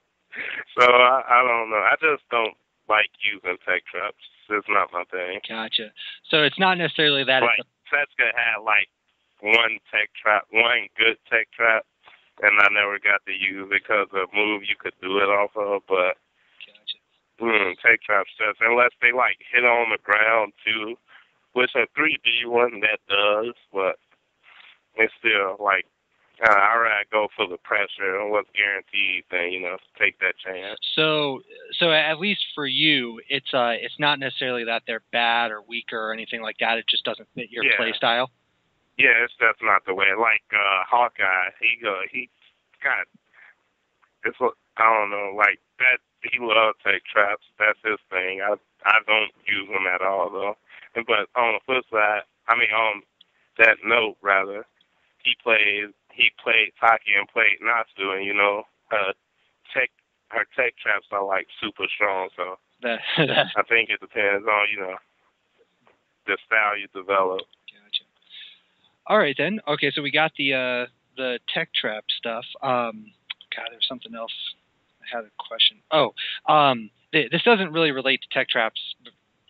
[SPEAKER 2] So I don't know. I just don't like using tech traps. It's not my thing.
[SPEAKER 1] Gotcha. So it's not necessarily that.
[SPEAKER 2] Like Setsuka had like one good tech trap, and I never got to use it because the move you could do it off of, but.
[SPEAKER 1] Gotcha.
[SPEAKER 2] Tech traps just unless they like hit on the ground too, which a 3D one that does, but it's still like I'd rather go for the pressure and what's guaranteed than, take that chance.
[SPEAKER 1] So at least for you, it's not necessarily that they're bad or weaker or anything like that. It just doesn't fit your play style.
[SPEAKER 2] Yeah, that's not the way. Like Hawkeye, he got it's I don't know, like that. He loves take traps. That's his thing. I don't use them at all though. But on the flip side, on that note rather, he played Taki and played Natsu, and her tech traps are like super strong. So I think it depends on the style you develop.
[SPEAKER 1] Gotcha. All right then. Okay, so we got the tech trap stuff. God, there's something else. I had a question. This doesn't really relate to tech traps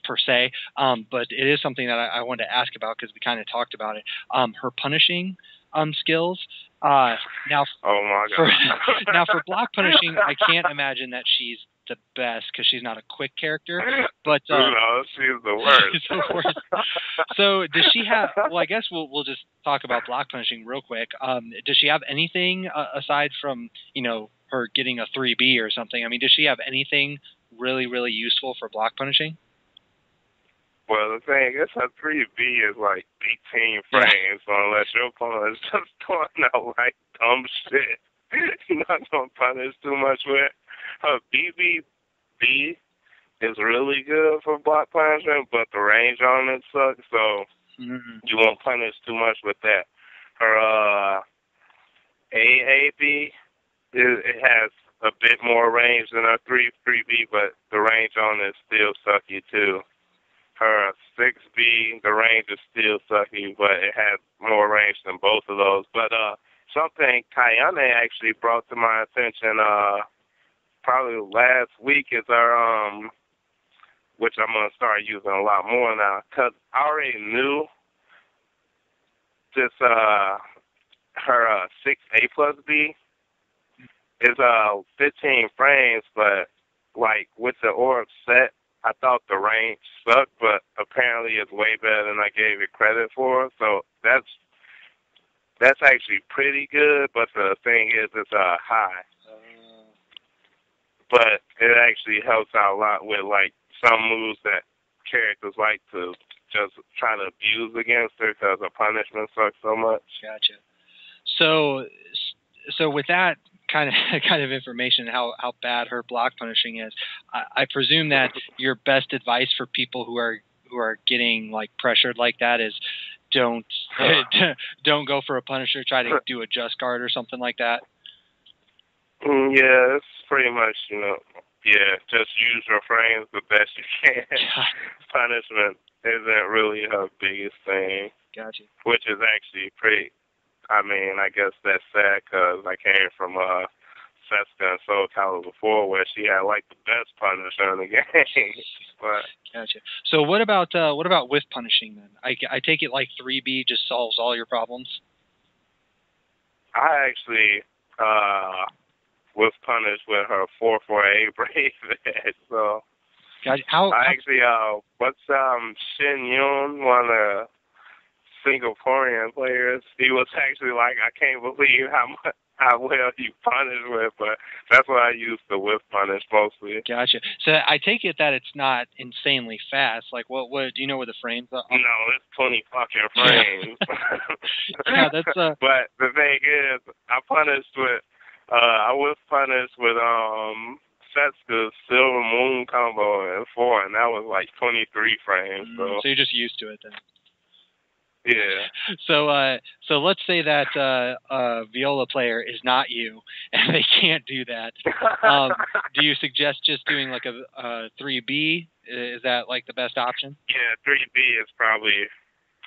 [SPEAKER 1] per se, but it is something that I wanted to ask about because we kind of talked about it. Her punishing skills. Now,
[SPEAKER 2] oh my God.
[SPEAKER 1] Now for block punishing, I can't imagine that she's the best because she's not a quick character. But
[SPEAKER 2] no, she's the worst.
[SPEAKER 1] She's the worst. So does she have? Well, I guess we'll just talk about block punishing real quick. Does she have anything aside from her getting a 3B or something? I mean, does she have anything really really useful for block punishing?
[SPEAKER 2] Well, the thing is, her 3B is like 18 frames, so unless your opponent is just throwing out like dumb shit, you're not going to punish too much with. Her BBB is really good for block punishment, but the range on it sucks, so you won't punish too much with that. Her AAB, it has a bit more range than her 3B, but the range on it is still sucky too. Her 6B, the range is still sucky, but it has more range than both of those. But something Kayane actually brought to my attention probably last week is her, which I'm going to start using a lot more now, because I already knew this, her 6A plus B is 15 frames, but like with the orb set, I thought the range sucked, but apparently it's way better than I gave it credit for. So that's actually pretty good, but the thing is it's high. But it actually helps out a lot with like some moves that characters like to just try to abuse against her because the punishment sucks so much.
[SPEAKER 1] Gotcha. So with that kind of information, how bad her block punishing is, I presume that your best advice for people who are getting like pressured like that is don't go for a punisher. Try to do a just guard or something like that.
[SPEAKER 2] Yeah, it's pretty much just use your frames the best you can. Punishment isn't really her biggest thing.
[SPEAKER 1] Gotcha.
[SPEAKER 2] Which is actually pretty. I guess that's sad because I came from Seska and Soul Calibur 4 where she had like the best punisher in the game. But
[SPEAKER 1] gotcha. So what about whiff punishing then? I take it like 3B just solves all your problems.
[SPEAKER 2] I actually was punished with her 4-4A brave edge. So
[SPEAKER 1] gotcha.
[SPEAKER 2] What's Shin Yoon, one of the Singaporean players, he was actually like, I can't believe how well you punish with, but that's what I use the whiff punish mostly.
[SPEAKER 1] Gotcha. So I take it that it's not insanely fast. Like what do you know where the frames are?
[SPEAKER 2] No, it's 20 fucking frames.
[SPEAKER 1] Yeah, that's
[SPEAKER 2] But the thing is, I whiff punished with Setsu's Silver Moon combo in 4, and that was like 23 frames. So
[SPEAKER 1] you're just used to it then.
[SPEAKER 2] Yeah.
[SPEAKER 1] So let's say that a Viola player is not you, and they can't do that. Do you suggest just doing like a 3B? Is that like the best option?
[SPEAKER 2] Yeah, 3B is probably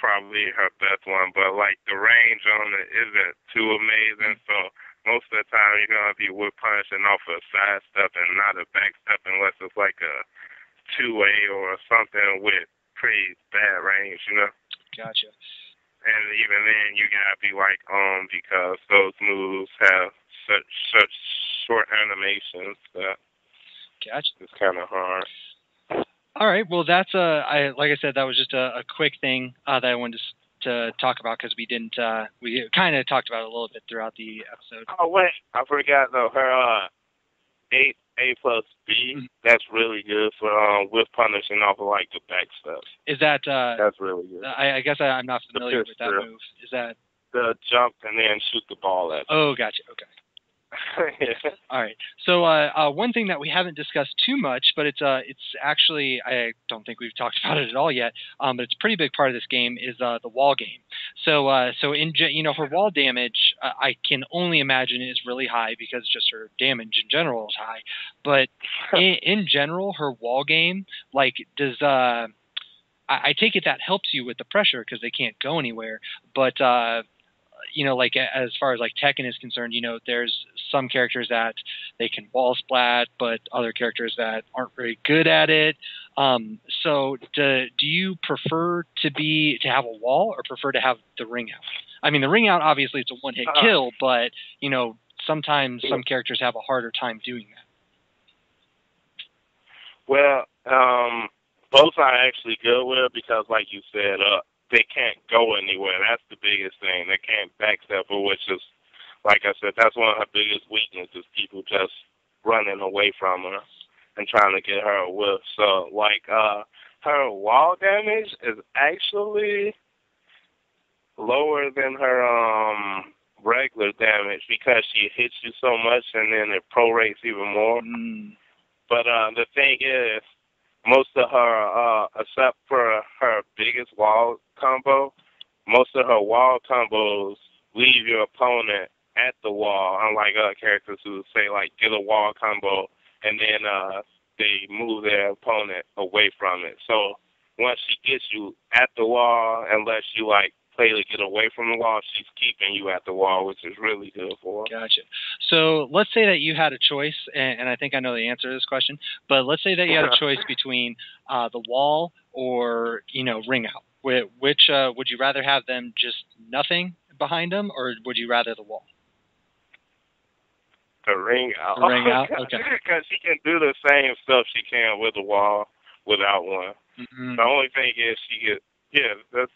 [SPEAKER 2] her best one, but like the range on it isn't too amazing. So most of the time you're gonna be whip punishing off a side step and not a back step unless it's like a 2A or something with pretty bad range,
[SPEAKER 1] Gotcha.
[SPEAKER 2] And even then, you gotta be like because those moves have such short animations that
[SPEAKER 1] gotcha.
[SPEAKER 2] It's kind of hard.
[SPEAKER 1] All right. Well, that's like I said, that was just a quick thing that I wanted to talk about because we didn't. We kind of talked about it a little bit throughout the episode.
[SPEAKER 2] Oh wait, I forgot though. Her A plus B.
[SPEAKER 1] Mm-hmm.
[SPEAKER 2] That's really good for with punishing off of like the back stuff.
[SPEAKER 1] Is that?
[SPEAKER 2] That's really good.
[SPEAKER 1] I guess I'm not familiar with that move. Is that
[SPEAKER 2] the jump and then shoot the ball at?
[SPEAKER 1] Oh, gotcha. Okay.
[SPEAKER 2] Yeah.
[SPEAKER 1] All right. So one thing that we haven't discussed too much, but it's actually, I don't think we've talked about it at all yet, but it's a pretty big part of this game is the wall game. So her wall damage, I can only imagine is really high because just her damage in general is high. But in general, her wall game, like, does I take it that helps you with the pressure because they can't go anywhere, but like as far as like Tekken is concerned, there's some characters that they can wall splat, but other characters that aren't very good at it. So do you prefer to have a wall or prefer to have the ring out? I mean, the ring out, obviously it's a one-hit kill, but sometimes some characters have a harder time doing that.
[SPEAKER 2] Well, both are actually good with it because, like you said, they can't go anywhere. That's the biggest thing. They can't backstep her, which is, like I said, that's one of her biggest weaknesses, people just running away from her and trying to get her a whiff. So, like, her wall damage is actually lower than her regular damage because she hits you so much and then it prorates even more. But the thing is, most of her, except for her biggest wall combo, most of her wall combos leave your opponent at the wall, unlike other characters who say, like, get a wall combo, and then they move their opponent away from it. So once she gets you at the wall, unless you, like, play to get away from the wall, she's keeping you at the wall, which is really good for her.
[SPEAKER 1] Gotcha. So let's say that you had a choice, and I think I know the answer to this question, but let's say that you had a choice between the wall or, ring out. Which would you rather have them just nothing behind them, or would you rather the wall?
[SPEAKER 2] The ring out.
[SPEAKER 1] The ring out, okay.
[SPEAKER 2] Because she can do the same stuff she can with the wall without one. Mm-hmm. The only thing is that's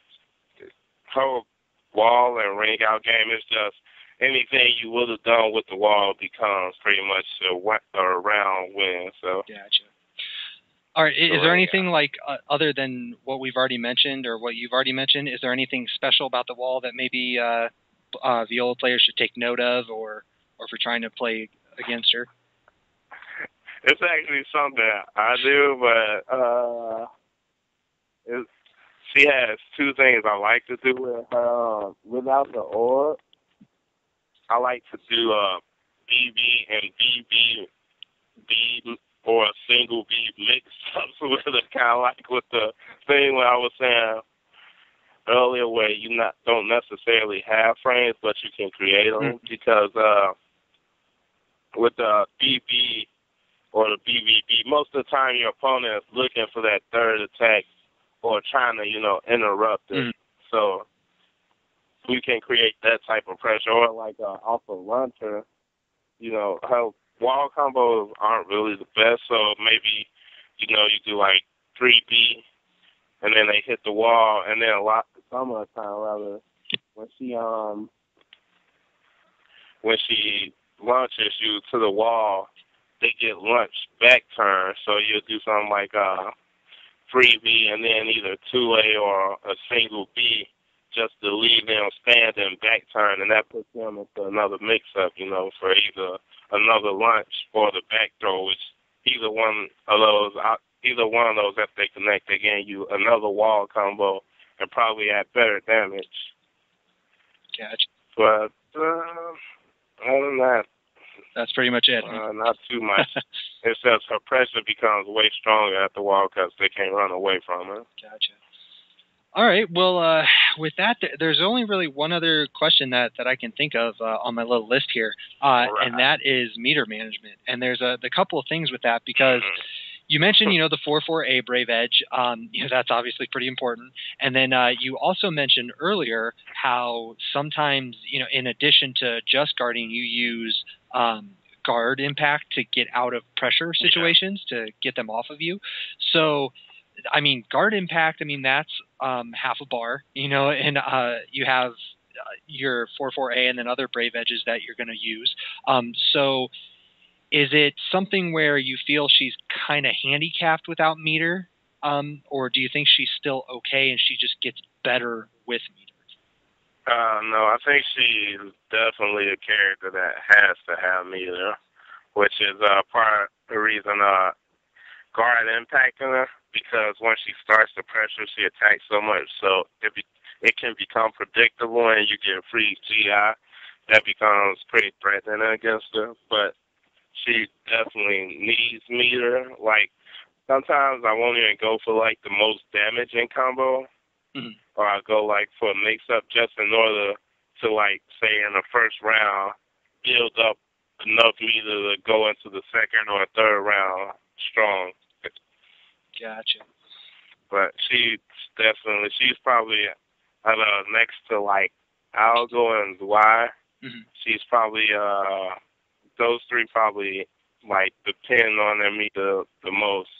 [SPEAKER 2] her wall and ring out game is just anything you would have done with the wall becomes pretty much a round win. So. Gotcha.
[SPEAKER 1] All right. Is there anything like other than what we've already mentioned or what you've already mentioned? Is there anything special about the wall that maybe Viola players should take note of, or if we're trying to play against her?
[SPEAKER 2] It's actually something I do, but she has two things I like to do with her. Without the orb, I like to do BB and BB or a single B mix up with it, kind of like with the thing where I was saying earlier where you don't necessarily have frames, but you can create them because with the BB or the BBB, most of the time your opponent is looking for that third attack or trying to, interrupt it. So we can create that type of pressure. Or like off a launcher, her wall combos aren't really the best, so maybe, you do like 3B, and then they hit the wall, and then some of the time, rather, when she launches you to the wall, they get launched back turn, so you'll do something like 3B and then either 2A or a single B just to leave them standing back turn, and that puts them into another mix-up, for either another launch or the back throw, which either one of those, if they connect, they gain you another wall combo and probably add better damage.
[SPEAKER 1] Gotcha.
[SPEAKER 2] But other than that,
[SPEAKER 1] that's pretty much it.
[SPEAKER 2] Not too much. It's just her pressure becomes way stronger at the wall because they can't run away from her.
[SPEAKER 1] Gotcha. All right. Well, with that, there's only really one other question that I can think of on my little list here, and that is meter management. And there's the couple of things with that because you mentioned, the 4/4A Brave Edge. That's obviously pretty important. And then you also mentioned earlier how sometimes, in addition to just guarding, you use guard impact to get out of pressure situations to get them off of you. So I mean, guard impact, I mean, that's half a bar, you know, and you have your 4/4A and then other brave edges that you're going to use. So is it something where you feel she's kind of handicapped without meter? Or do you think she's still okay and she just gets better with meter?
[SPEAKER 2] No, I think she's definitely a character that has to have meter, which is part of the reason guard impacting her, because once she starts the pressure, she attacks so much, so it can become predictable and you get free GI. That becomes pretty threatening against her, but she definitely needs meter. Like, sometimes I won't even go for, like, the most damaging combo, or I'll go, like, for a mix-up just in order to, like, say in the first round, build up enough meter to go into the second or third round strong.
[SPEAKER 1] Gotcha.
[SPEAKER 2] But she's probably next to, like, Algo and Y. She's probably, those three probably, like, depend on their meter the most.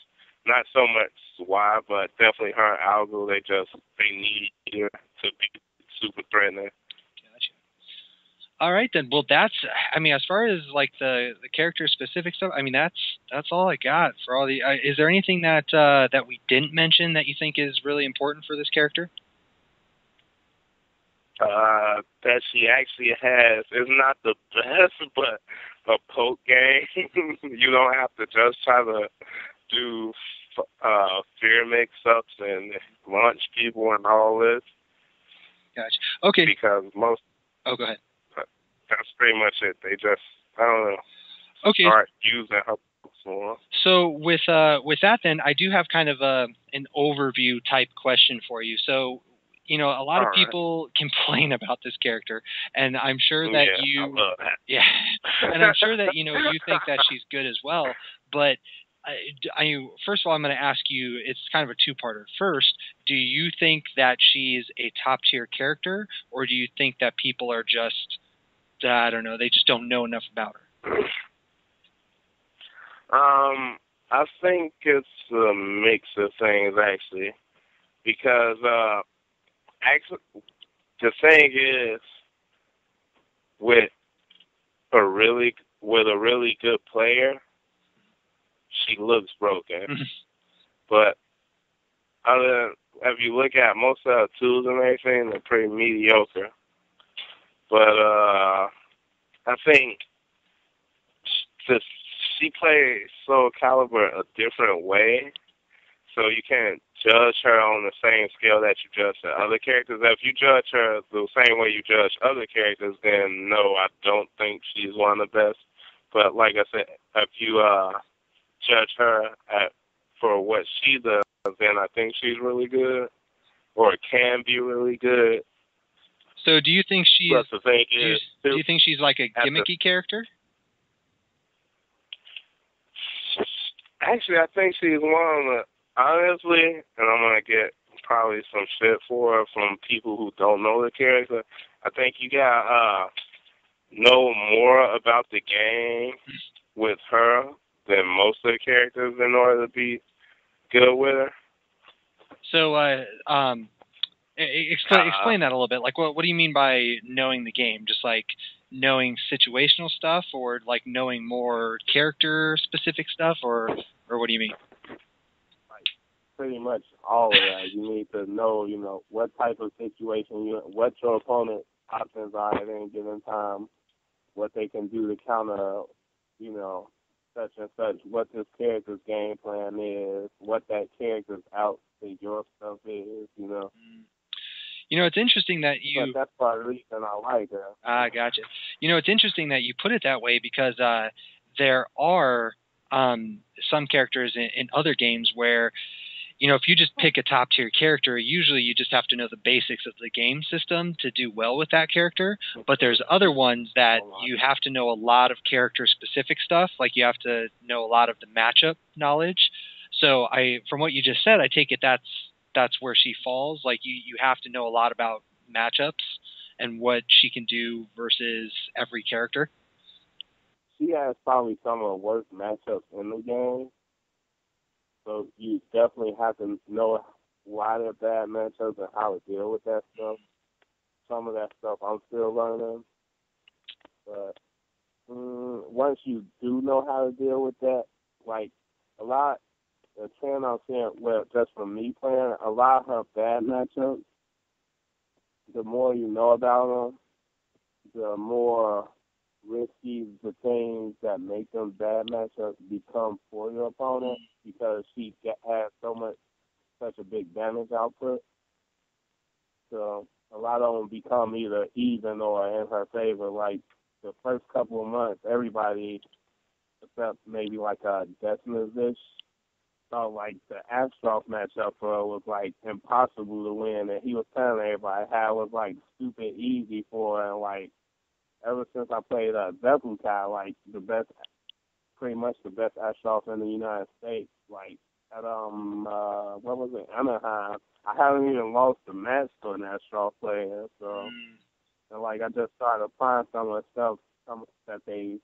[SPEAKER 2] Not so much Y, but definitely her and Algo, they need her to be super threatening.
[SPEAKER 1] Gotcha. All right, then. Well, I mean, as far as, like, the character-specific stuff, I mean, that's all I got for all the... is there anything that we didn't mention that you think is really important for this character?
[SPEAKER 2] That she actually has is not the best, but a poke game. You don't have to just try to do fear mix-ups and launch people and all this.
[SPEAKER 1] Gotcha. Okay.
[SPEAKER 2] Because most...
[SPEAKER 1] Oh, go ahead.
[SPEAKER 2] That's pretty much it. They just, I don't know, start using her more.
[SPEAKER 1] So with that, then, I do have kind of an overview type question for you. So, you know, a lot of people complain about this character, and I'm sure that
[SPEAKER 2] I love that.
[SPEAKER 1] Yeah, and I'm sure that, you know, you think that she's good as well. But first of all, I'm going to ask you, it's kind of a two-parter. First, do you think that she's a top-tier character, or do you think that people are just, I don't know, they just don't know enough about her?
[SPEAKER 2] I think it's a mix of things, actually, because actually the thing is, with a really good player, she looks broken. But if you look at most of her tools and everything, they're pretty mediocre. But I think she plays Soul Calibur a different way, so you can't judge her on the same scale that you judge the other characters. If you judge her the same way you judge other characters, then no, I don't think she's one of the best. But like I said, if you judge her for what she does, then I think she's really good, or can be really good.
[SPEAKER 1] So do you think she's... do you think she's like a gimmicky character?
[SPEAKER 2] Actually, I think she's one of the... Honestly, and I'm going to get probably some shit for her from people who don't know the character, I think you got to know more about the game with her than most of the characters in order to be good with her.
[SPEAKER 1] So, explain that a little bit. Like, what do you mean by knowing the game? Just like knowing situational stuff, or like knowing more character-specific stuff, or what do you mean?
[SPEAKER 2] Like, pretty much all of that. You need to know, what type of situation, what your opponent's options are at any given time, what they can do to counter, such and such, what this character's game plan is, what that character's out to your stuff is,
[SPEAKER 1] It's interesting that you...
[SPEAKER 2] But that's part of the reason I like her.
[SPEAKER 1] Gotcha. It's interesting that you put it that way, because there are some characters in other games where, if you just pick a top-tier character, usually you just have to know the basics of the game system to do well with that character. But there's other ones that you have to know a lot of character-specific stuff, like you have to know a lot of the matchup knowledge. So from what you just said, I take it that's where she falls. Like you have to know a lot about matchups and what she can do versus every character.
[SPEAKER 2] She has probably some of the worst matchups in the game. So you definitely have to know why they're bad matchups and how to deal with that stuff. Some of that stuff I'm still learning. But once you do know how to deal with that, like a lot, the trend I'm seeing, well, just from me playing, a lot of her bad matchups, the more you know about them, the more risky the things that make them bad matchups become for your opponent because she has such a big damage output. So a lot of them become either even or in her favor. Like the first couple of months, everybody, except maybe like a Decimus-ish, thought like the Astroff matchup for her was like impossible to win, and he was telling everybody how it was like stupid easy for her. And like ever since I played Bevukai, like pretty much the best Astroff in the United States, like at what was it, Anaheim, I haven't even lost a match to an Astroff player. So and like I just started applying some of the stuff, that they,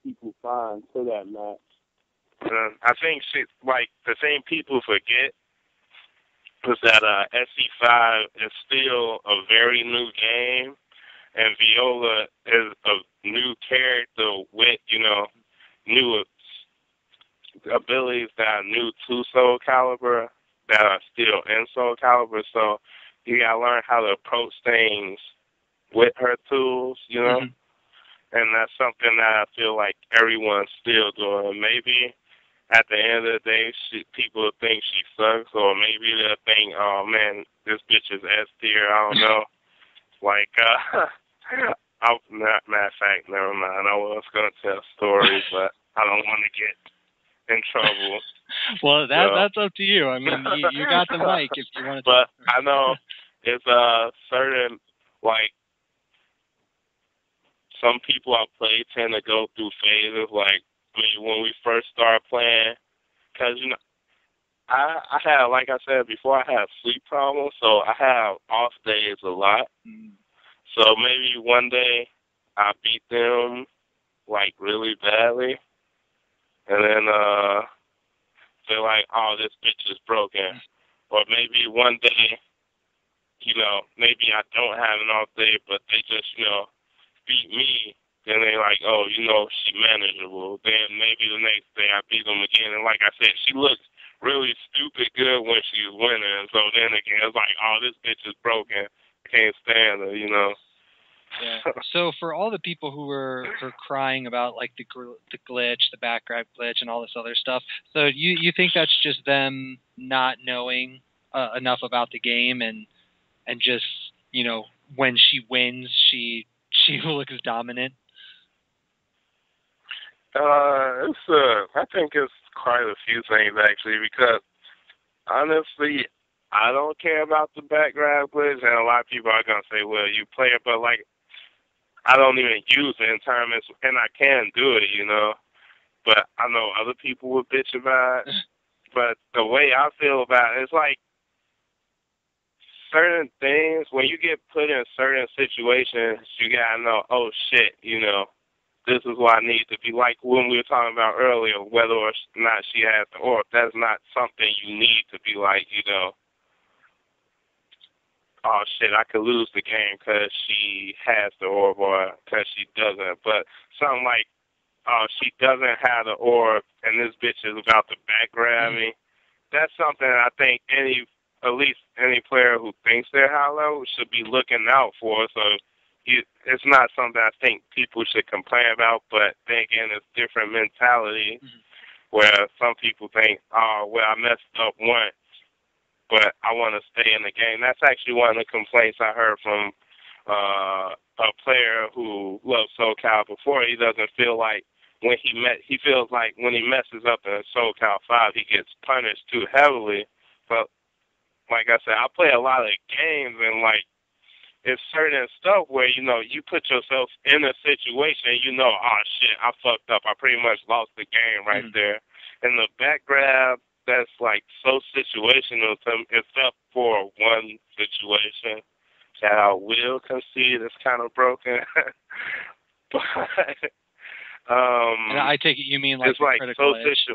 [SPEAKER 2] people find to that match.
[SPEAKER 3] I think like the same people forget was that SC5 is still a very new game, and Viola is a new character with, new abilities that are new to Soul Calibur that are still in Soul Calibur. So you gotta learn how to approach things with her tools, and that's something that I feel like everyone's still doing. Maybe at the end of the day, people think she sucks, or maybe they'll think, oh man, this bitch is S tier. I don't know. Like, matter of fact, never mind. I was gonna tell stories, but I don't want to get in trouble.
[SPEAKER 1] Well, that's up to you. I mean, you got the mic if you want to.
[SPEAKER 3] But I know it's certain, like, some people I play tend to go through phases. Like, when we first started playing, because I have, like I said before, I have sleep problems, so I have off days a lot. So maybe one day I beat them like really badly, and then they're like, "Oh, this bitch is broken." Or maybe one day, maybe I don't have an off day, but they just, beat me. Then they're like, "Oh, she's manageable." Then maybe the next day I beat them again, and like I said, she looks really stupid good when she's winning. So then again, it's like, "Oh, this bitch is broken. I can't stand her,"
[SPEAKER 1] Yeah. So for all the people who were crying about like the glitch, the backgrab glitch, and all this other stuff, so you think that's just them not knowing enough about the game and just when she wins, she looks dominant?
[SPEAKER 3] I think it's quite a few things actually, because honestly, I don't care about the background glitch, and a lot of people are gonna say, "Well, you play it," but like, I don't even use it in tournaments, and I can do it, But I know other people would bitch about it. But the way I feel about it, it's like certain things, when you get put in certain situations, you gotta know, oh shit, this is what I need to be. Like when we were talking about earlier, whether or not she has the orb, that's not something you need to be like, oh shit, I could lose the game because she has the orb or because she doesn't. But something like, oh, she doesn't have the orb and this bitch is about to backgrab me. That's something I think at least any player who thinks they're high level should be looking out for. So it's not something I think people should complain about. But then again, it's different mentality where some people think, oh, well, I messed up once, but I want to stay in the game. That's actually one of the complaints I heard from a player who loves SoulCal before. He doesn't feel like he feels like when he messes up in SoulCal 5, he gets punished too heavily. But like I said, I play a lot of games, and like it's certain stuff where you put yourself in a situation, oh shit, I fucked up. I pretty much lost the game right there. And the back grab, that's like so situational, except for one situation that I will concede is kind of broken. But
[SPEAKER 1] and I take it you mean like
[SPEAKER 3] it's like
[SPEAKER 1] critical
[SPEAKER 3] so
[SPEAKER 1] edge.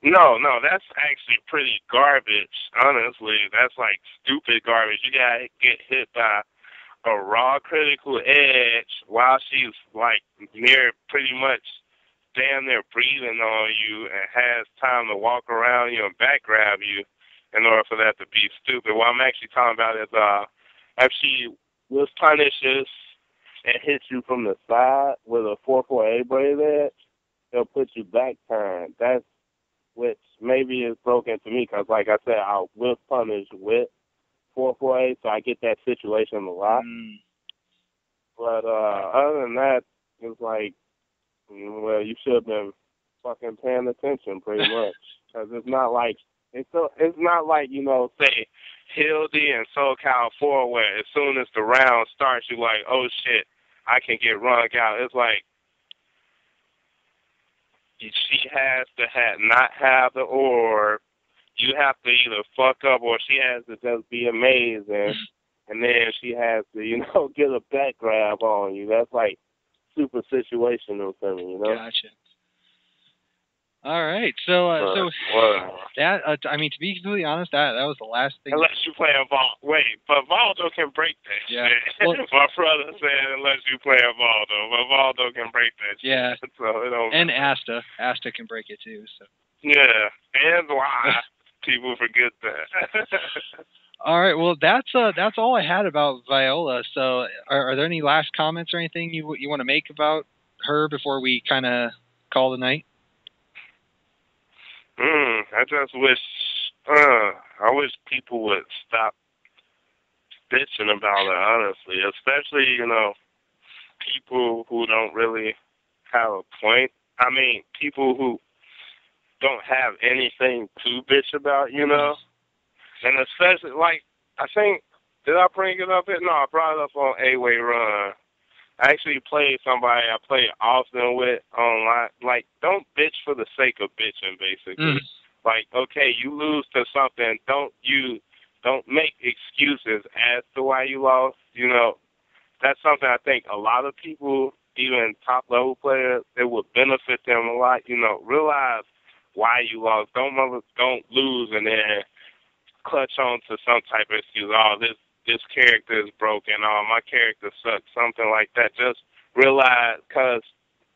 [SPEAKER 3] No, that's actually pretty garbage, honestly. That's like stupid garbage. You gotta get hit by a raw critical edge while she's like near pretty much damn near breathing on you and has time to walk around you and back grab you in order for that to be stupid. What I'm actually talking about is if she was punishes and hits you from the side with a 4-4 braid edge, they'll put you back turn. That's which maybe is broken to me because, like I said, I will punish with 4-4, so I get that situation a lot. But other than that, it's like, well, you should have been fucking paying attention pretty much because it's not like say Hildy and SoCal 4 where as soon as the round starts, you like, oh shit, I can get run out. It's like she has to not have the orb. You have to either fuck up or she has to just be amazing, and then she has to, get a back grab on you. That's like super situational for me,
[SPEAKER 1] Gotcha. All right, so that I mean, to be completely honest, that was the last thing.
[SPEAKER 3] Unless you play a but Valdo can break that shit. Well, my brother said unless you play a Valdo, but Valdo can break that shit.
[SPEAKER 1] Yeah.
[SPEAKER 3] So it don't
[SPEAKER 1] and Asta can break it too. So.
[SPEAKER 3] Yeah, and why people forget that.
[SPEAKER 1] All right, well that's all I had about Viola. So are there any last comments or anything you want to make about her before we kind of call the night?
[SPEAKER 3] I just wish people would stop bitching about it, honestly. Especially, people who don't really have a point. I mean, people who don't have anything to bitch about, And especially, like, I think, did I bring it up? No, I brought it up on A-Way Run. I actually played somebody I play often with online. Like, don't bitch for the sake of bitching, basically. Like, okay, you lose to something. Don't make excuses as to why you lost. That's something I think a lot of people, even top level players, it would benefit them a lot. Realize why you lost. Don't lose and then clutch on to some type of excuse. Oh, this character is broken. Oh, my character sucks. Something like that. Just realize, because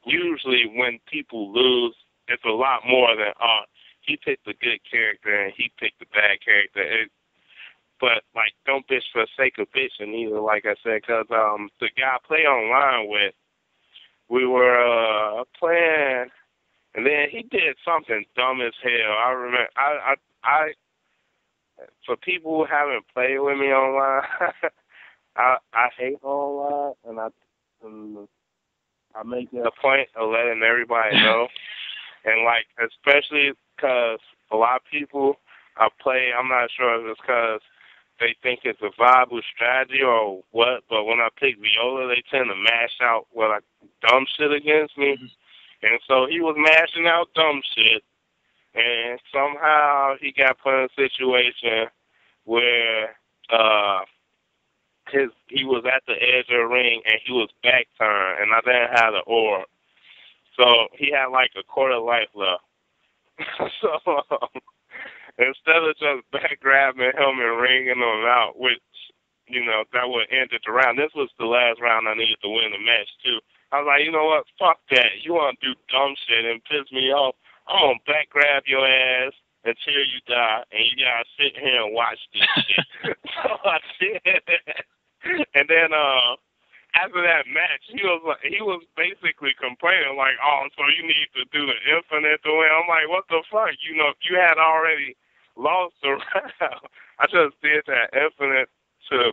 [SPEAKER 3] usually when people lose, it's a lot more than, oh, he picked a good character and he picked a bad character. But, like, don't bitch for the sake of bitching either, like I said, because the guy I play online with, we were playing, and then he did something dumb as hell. I remember, I for people who haven't played with me online, I hate online, and I make it a point of letting everybody know. And, like, especially because a lot of people I play, I'm not sure if it's because they think it's a viable strategy or what, but when I pick Viola, they tend to mash out, dumb shit against me. And so he was mashing out dumb shit, and somehow he got put in a situation where he was at the edge of the ring and he was back turned, and I didn't have the orb. So he had like a quarter life left. So instead of just back grabbing him and ringing him out, which, that would end the round. This was the last round I needed to win the match, too. I was like, you know what? Fuck that. You want to do dumb shit and piss me off? I'm going to back grab your ass until you die, and you got to sit here and watch this shit. So I did. And then after that match, he was basically complaining, like, oh, so you need to do the infinite to win. I'm like, what the fuck? You had already lost the round. I just did that infinite to,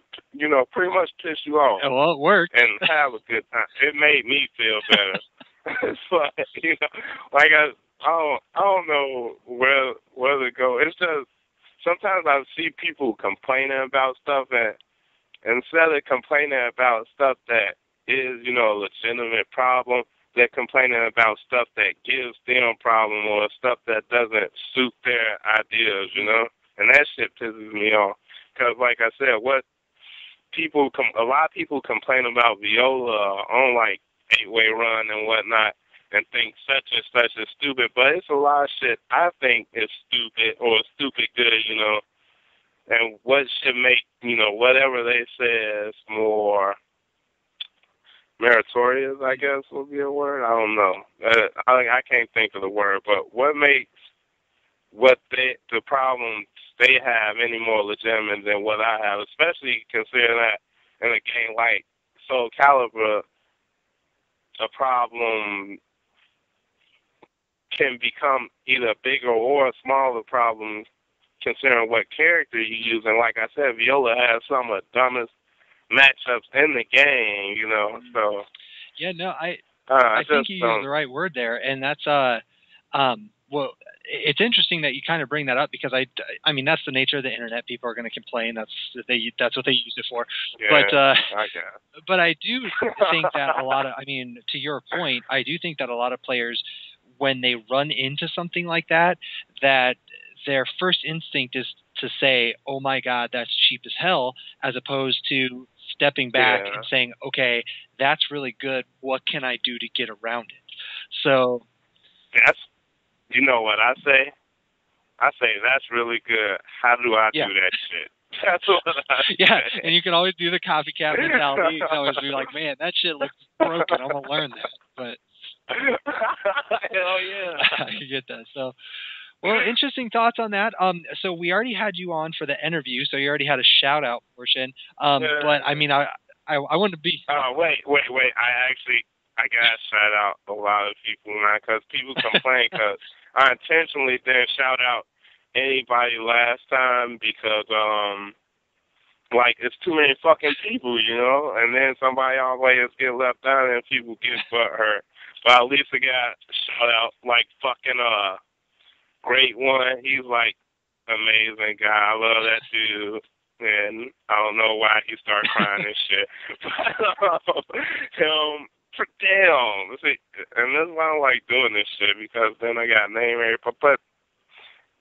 [SPEAKER 3] pretty much piss you off.
[SPEAKER 1] Yeah, well, it worked.
[SPEAKER 3] And have a good time. It made me feel better. It's like, like I don't know where to go. It's just, sometimes I see people complaining about stuff, and instead of complaining about stuff that is, a legitimate problem, they're complaining about stuff that gives them a problem or stuff that doesn't suit their ideas, And that shit pisses me off. Because, like I said, a lot of people complain about Viola on, like, 8-way run and whatnot. and think such and such is stupid, but it's a lot of shit I think is stupid or stupid good, you know. And what should make, you know, whatever they say is more meritorious, I guess would be a word. I don't know. I can't think of the word, but what makes the problems they have any more legitimate than what I have, especially considering that in a game like Soul Calibur, a problem can become either a bigger or a smaller problem considering what character you use. And like I said, Viola has some of the dumbest matchups in the game, you know. So
[SPEAKER 1] yeah, no, I think you used the right word there, and that's well, it's interesting that you kind of bring that up because I mean that's the nature of the internet. People are going to complain. That's what they use it for.
[SPEAKER 3] Yeah,
[SPEAKER 1] but I do think that a lot of, I mean, to your point, I do think that a lot of players, when they run into something like that, that their first instinct is to say, "Oh my God, that's cheap as hell," as opposed to stepping back and saying, "Okay, that's really good. What can I do to get around it?" So
[SPEAKER 3] that's. You know what I say? I say, that's really good. How do I do that shit? That's what I say.
[SPEAKER 1] Yeah, and you can always do the copycat mentality. You can always be like, man, that shit looks broken. I'm going to learn that. But
[SPEAKER 3] hell yeah.
[SPEAKER 1] I get that. So, well, interesting thoughts on that. So we already had you on for the interview, so you already had a shout-out portion. But, I mean, I wanted to be...
[SPEAKER 3] Wait. I got to shout out a lot of people now because people complain because I intentionally didn't shout out anybody last time because, like, it's too many fucking people, you know, and then somebody always get left out and people get butthurt. But at least I got a shout out, like, fucking, Great One. He's, like, amazing guy. I love that dude. And I don't know why he started crying and shit. But, damn. See, and that's why I like doing this shit, because then I got name everybody. But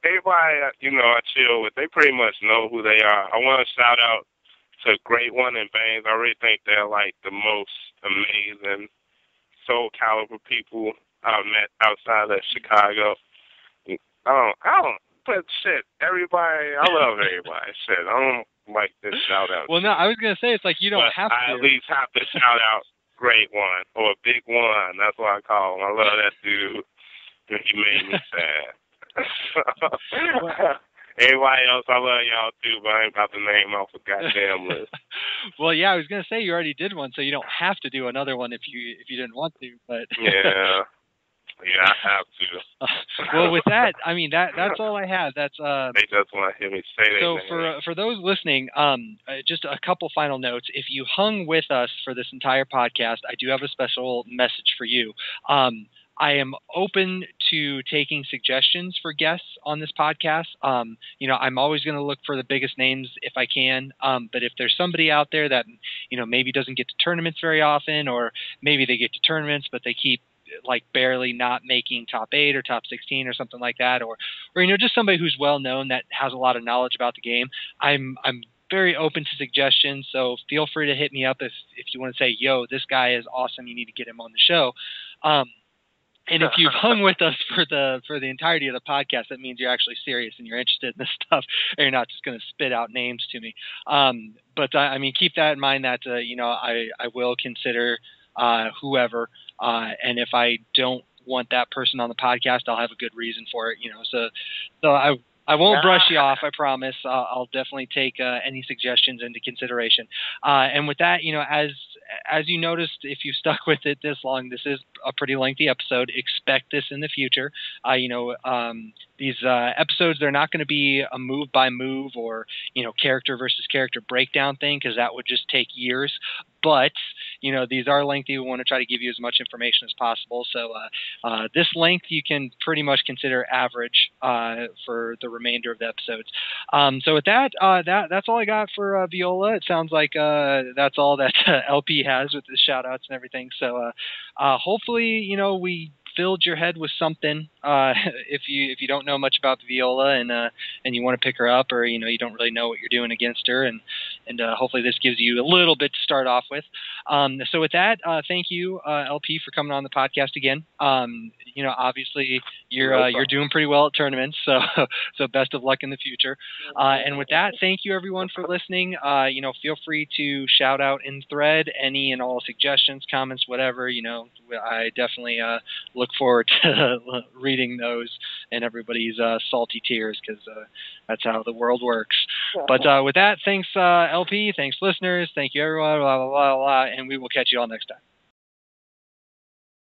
[SPEAKER 3] everybody, you know, I chill with, they pretty much know who they are. I want to shout out to Great One and Baines. I really think they're like the most amazing Soul Calibur people I've met outside of Chicago. I don't, but shit, everybody, I love everybody. Shit, I don't like this shout out.
[SPEAKER 1] Well, no, I was going to say, it's like you don't have to.
[SPEAKER 3] I at least have to shout out Great One, or Big One. That's what I call him. I love that dude. He made me sad. Everybody else, I love y'all too, but I ain't about to name off a goddamn list.
[SPEAKER 1] Well, yeah, I was gonna say you already did one, so you don't have to do another one if you didn't want to. But
[SPEAKER 3] yeah, I have to.
[SPEAKER 1] Well, with that, I mean that's all I have. That's
[SPEAKER 3] they just want to hear me say that.
[SPEAKER 1] So for those listening, just a couple final notes. If you hung with us for this entire podcast, I do have a special message for you. I am open to taking suggestions for guests on this podcast. You know, I'm always going to look for the biggest names if I can. But if there's somebody out there that, you know, maybe doesn't get to tournaments very often, or maybe they get to tournaments, but they keep like barely not making top 8 or top 16 or something like that, or you know, just somebody who's well known that has a lot of knowledge about the game, I'm very open to suggestions. So feel free to hit me up if you want to say, yo, this guy is awesome, you need to get him on the show. And if you've hung with us for the entirety of the podcast, that means you're actually serious and you're interested in this stuff, and you're not just going to spit out names to me. But I mean, keep that in mind that you know, I will consider whoever, and if I don't want that person on the podcast, I'll have a good reason for it. You know, so I won't brush you off, I promise. I'll definitely take any suggestions into consideration. And with that, you know, as you noticed, if you stuck with it this long, this is a pretty lengthy episode. Expect this in the future. You know, these episodes, they're not going to be a move by move or, you know, character versus character breakdown thing, because that would just take years. But, you know, these are lengthy. We want to try to give you as much information as possible. So this length you can pretty much consider average for the remainder of the episodes. So with that, that's all I got for Viola. It sounds like that's all that LP has with the shout-outs and everything. So hopefully, you know, we filled your head with something. If you don't know much about Viola and you want to pick her up, or you know, you don't really know what you're doing against her, and and hopefully this gives you a little bit to start off with. So with that, thank you, LP, for coming on the podcast again. Obviously you're doing pretty well at tournaments, so best of luck in the future. And with that, thank you everyone for listening. Feel free to shout out in thread any and all suggestions, comments, whatever. I definitely look forward to reading those and everybody's salty tears, because that's how the world works. But with that, thanks LP, thanks listeners, thank you everyone, blah, blah, blah, blah, and we will catch you all next time.